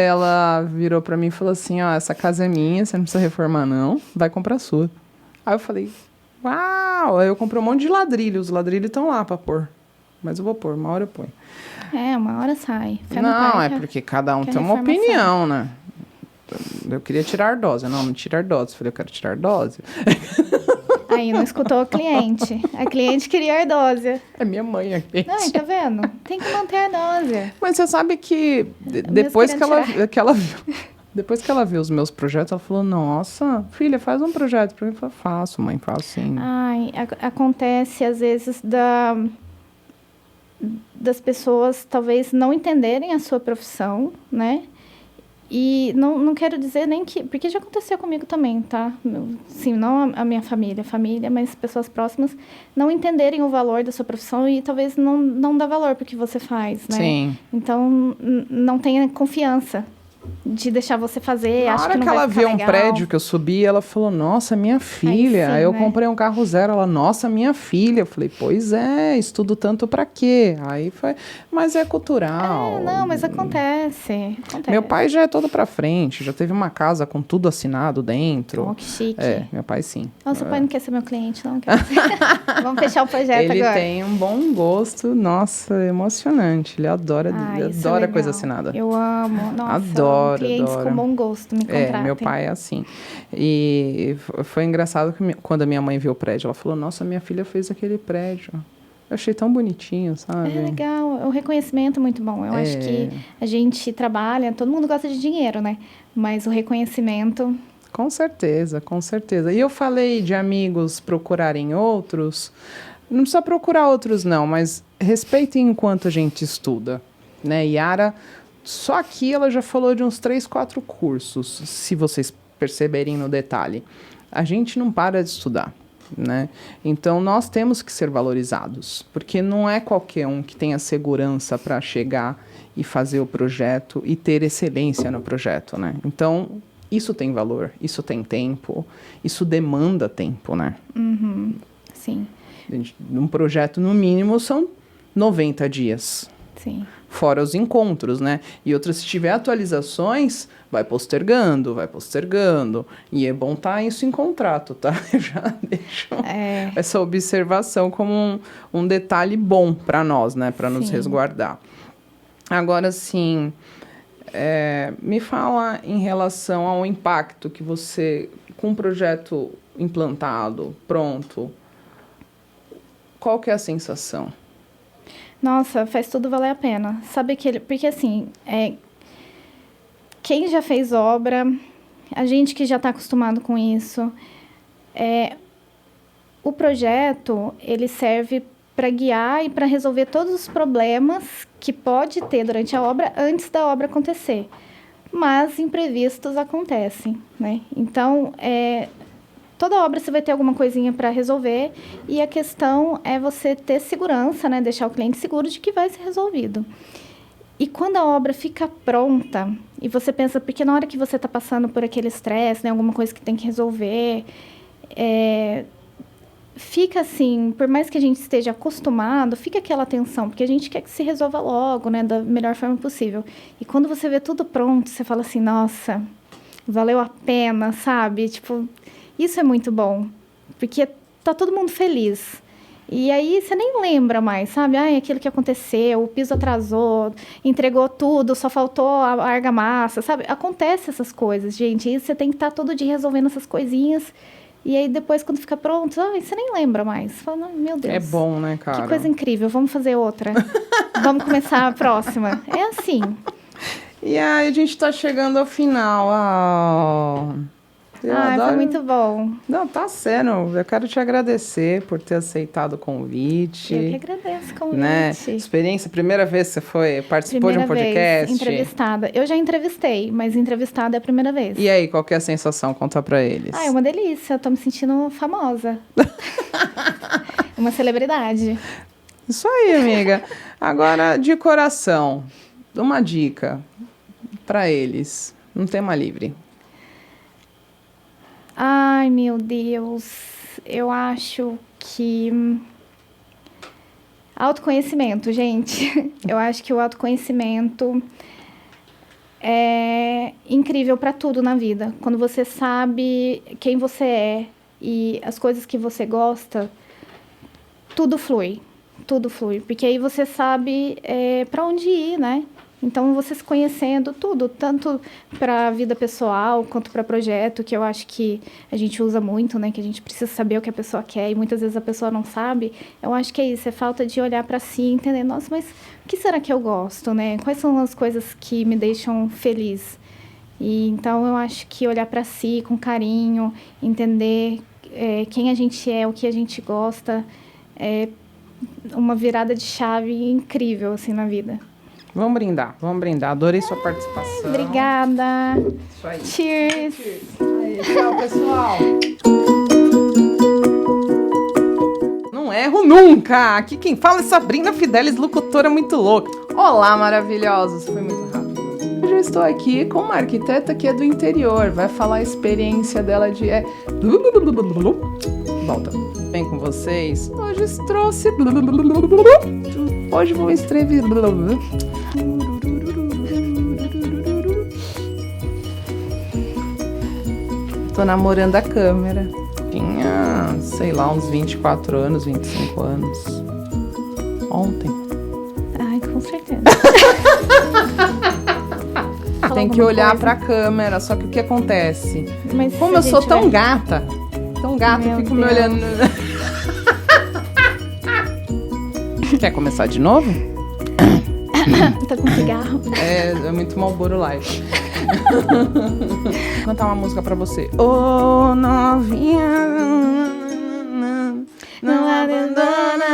Speaker 1: Ela virou pra mim e falou assim, ó, essa casa é minha, você não precisa reformar não, vai comprar a sua. Aí eu falei, uau! Aí eu comprei um monte de ladrilhos, os ladrilhos estão lá pra pôr. Mas eu vou pôr, uma hora eu ponho.
Speaker 2: Uma hora sai.
Speaker 1: Não, é porque cada um tem uma opinião, né? Eu queria tirar ardósia. Não tira ardósia. Eu falei, eu quero tirar ardósia.
Speaker 2: Aí não escutou o cliente. A cliente queria ardósia.
Speaker 1: É minha mãe a cliente.
Speaker 2: Não, tá vendo? Tem que manter a ardósia.
Speaker 1: Mas você sabe que depois que ela viu... Depois que ela viu os meus projetos, ela falou, nossa, filha, faz um projeto pra mim. Eu falei, faço, mãe, faço sim.
Speaker 2: Acontece, às vezes, das pessoas talvez não entenderem a sua profissão, né? E não quero dizer nem que... Porque já aconteceu comigo também, tá? Sim, não a minha família, mas pessoas próximas não entenderem o valor da sua profissão e talvez não dá valor para o que você faz, né?
Speaker 1: Sim.
Speaker 2: Então, não tenha confiança de deixar você fazer.
Speaker 1: Na hora que ela viu um prédio que eu subi, ela falou, nossa, minha filha. Aí eu comprei um carro zero. Ela, nossa, minha filha. Eu falei, pois é, estudo tanto pra quê? Aí foi, mas é cultural.
Speaker 2: Não, mas acontece.
Speaker 1: Meu pai já é todo pra frente, já teve uma casa com tudo assinado dentro.
Speaker 2: Oh, que chique.
Speaker 1: Meu pai sim.
Speaker 2: Nossa, seu pai não quer ser meu cliente, não quer ser. Vamos fechar o projeto
Speaker 1: agora. Ele tem um bom gosto, nossa, emocionante. Ele adora coisa assinada.
Speaker 2: Eu amo, nossa.
Speaker 1: Adoro.
Speaker 2: Clientes com bom gosto, me contratem.
Speaker 1: Meu pai é assim. E foi engraçado que quando a minha mãe viu o prédio, ela falou, nossa, minha filha fez aquele prédio. Eu achei tão bonitinho, sabe?
Speaker 2: É legal, o reconhecimento é muito bom. Eu acho que a gente trabalha, todo mundo gosta de dinheiro, né? Mas o reconhecimento...
Speaker 1: Com certeza, com certeza. E eu falei de amigos procurarem outros. Não precisa procurar outros, não, mas respeitem enquanto a gente estuda, né? Yara... Só aqui ela já falou de uns 3, 4 cursos, se vocês perceberem no detalhe. A gente não para de estudar, né? Então, nós temos que ser valorizados, porque não é qualquer um que tenha segurança para chegar e fazer o projeto e ter excelência no projeto, né? Então, isso tem valor, isso tem tempo, isso demanda tempo, né?
Speaker 2: Uhum, sim.
Speaker 1: Um projeto, no mínimo, são 90 dias.
Speaker 2: Sim.
Speaker 1: Fora os encontros, né? E outras, se tiver atualizações, vai postergando. E é bom estar isso em contrato, tá? Eu já deixo essa observação como um detalhe bom para nós, né? Para nos resguardar. Agora, sim, me fala em relação ao impacto que você, com um projeto implantado, pronto, qual que é a sensação?
Speaker 2: Nossa, faz tudo valer a pena. Sabe porque assim, quem já fez obra, a gente que já está acostumado com isso, o projeto, ele serve para guiar e para resolver todos os problemas que pode ter durante a obra antes da obra acontecer. Mas imprevistos acontecem, né? Então, toda obra você vai ter alguma coisinha para resolver e a questão é você ter segurança, né? Deixar o cliente seguro de que vai ser resolvido. E quando a obra fica pronta e você pensa, porque na hora que você está passando por aquele estresse, né? Alguma coisa que tem que resolver, fica assim, por mais que a gente esteja acostumado, fica aquela tensão, porque a gente quer que se resolva logo, né? Da melhor forma possível. E quando você vê tudo pronto, você fala assim, nossa, valeu a pena, sabe? Tipo... Isso é muito bom, porque tá todo mundo feliz. E aí você nem lembra mais, sabe? Aquilo que aconteceu, o piso atrasou, entregou tudo, só faltou a argamassa, sabe? Acontece essas coisas, gente. E você tem que estar todo dia resolvendo essas coisinhas. E aí depois, quando fica pronto, você nem lembra mais. Você fala, meu Deus.
Speaker 1: É bom, né, cara?
Speaker 2: Que coisa incrível, vamos fazer outra. Vamos começar a próxima. É assim.
Speaker 1: E aí a gente tá chegando ao final.
Speaker 2: foi muito bom.
Speaker 1: Não, tá sendo. Eu quero te agradecer por ter aceitado o convite.
Speaker 2: Eu que agradeço o convite.
Speaker 1: Né? Experiência, primeira vez que você participou de um podcast?
Speaker 2: Vez, entrevistada. Eu já entrevistei, mas entrevistada é a primeira vez.
Speaker 1: E aí, qual que é a sensação? Conta pra eles.
Speaker 2: É uma delícia. Eu tô me sentindo famosa. Uma celebridade.
Speaker 1: Isso aí, amiga. Agora, de coração, uma dica pra eles. Um tema livre.
Speaker 2: Ai, meu Deus. Eu acho que... Autoconhecimento, gente. Eu acho que o autoconhecimento é incrível para tudo na vida. Quando você sabe quem você é e as coisas que você gosta, tudo flui. Tudo flui. Porque aí você sabe para onde ir, né? Então, você se conhecendo, tudo, tanto para a vida pessoal quanto para projeto, que eu acho que a gente usa muito, né? Que a gente precisa saber o que a pessoa quer e muitas vezes a pessoa não sabe. Eu acho que é isso, é falta de olhar para si e entender, nossa, mas o que será que eu gosto, né? Quais são as coisas que me deixam feliz? E, então, eu acho que olhar para si com carinho, entender quem a gente é, o que a gente gosta, é uma virada de chave incrível, assim, na vida.
Speaker 1: Vamos brindar. Adorei sua participação.
Speaker 2: Obrigada.
Speaker 1: Isso aí.
Speaker 2: Cheers.
Speaker 1: Aí, tchau, pessoal. Não erro nunca. Aqui quem fala é Sabrina Fidelis, locutora muito louca. Olá, maravilhosos. Foi muito rápido. Hoje eu estou aqui com uma arquiteta que é do interior. Vai falar a experiência dela de... Volta. Bem com vocês. Hoje trouxe... Hoje vou escrever... Tô namorando a câmera. Tinha, sei lá, uns 24 anos, 25 anos. Ontem.
Speaker 2: Ai, com certeza.
Speaker 1: Tem que olhar pra câmera, só que o que acontece?
Speaker 2: Mas
Speaker 1: como eu sou tão gata, eu fico me olhando... Quer começar de novo?
Speaker 2: Tá com cigarro?
Speaker 1: É muito Marlboro Light. Vou cantar uma música pra você. Ô, novinha, não abandona.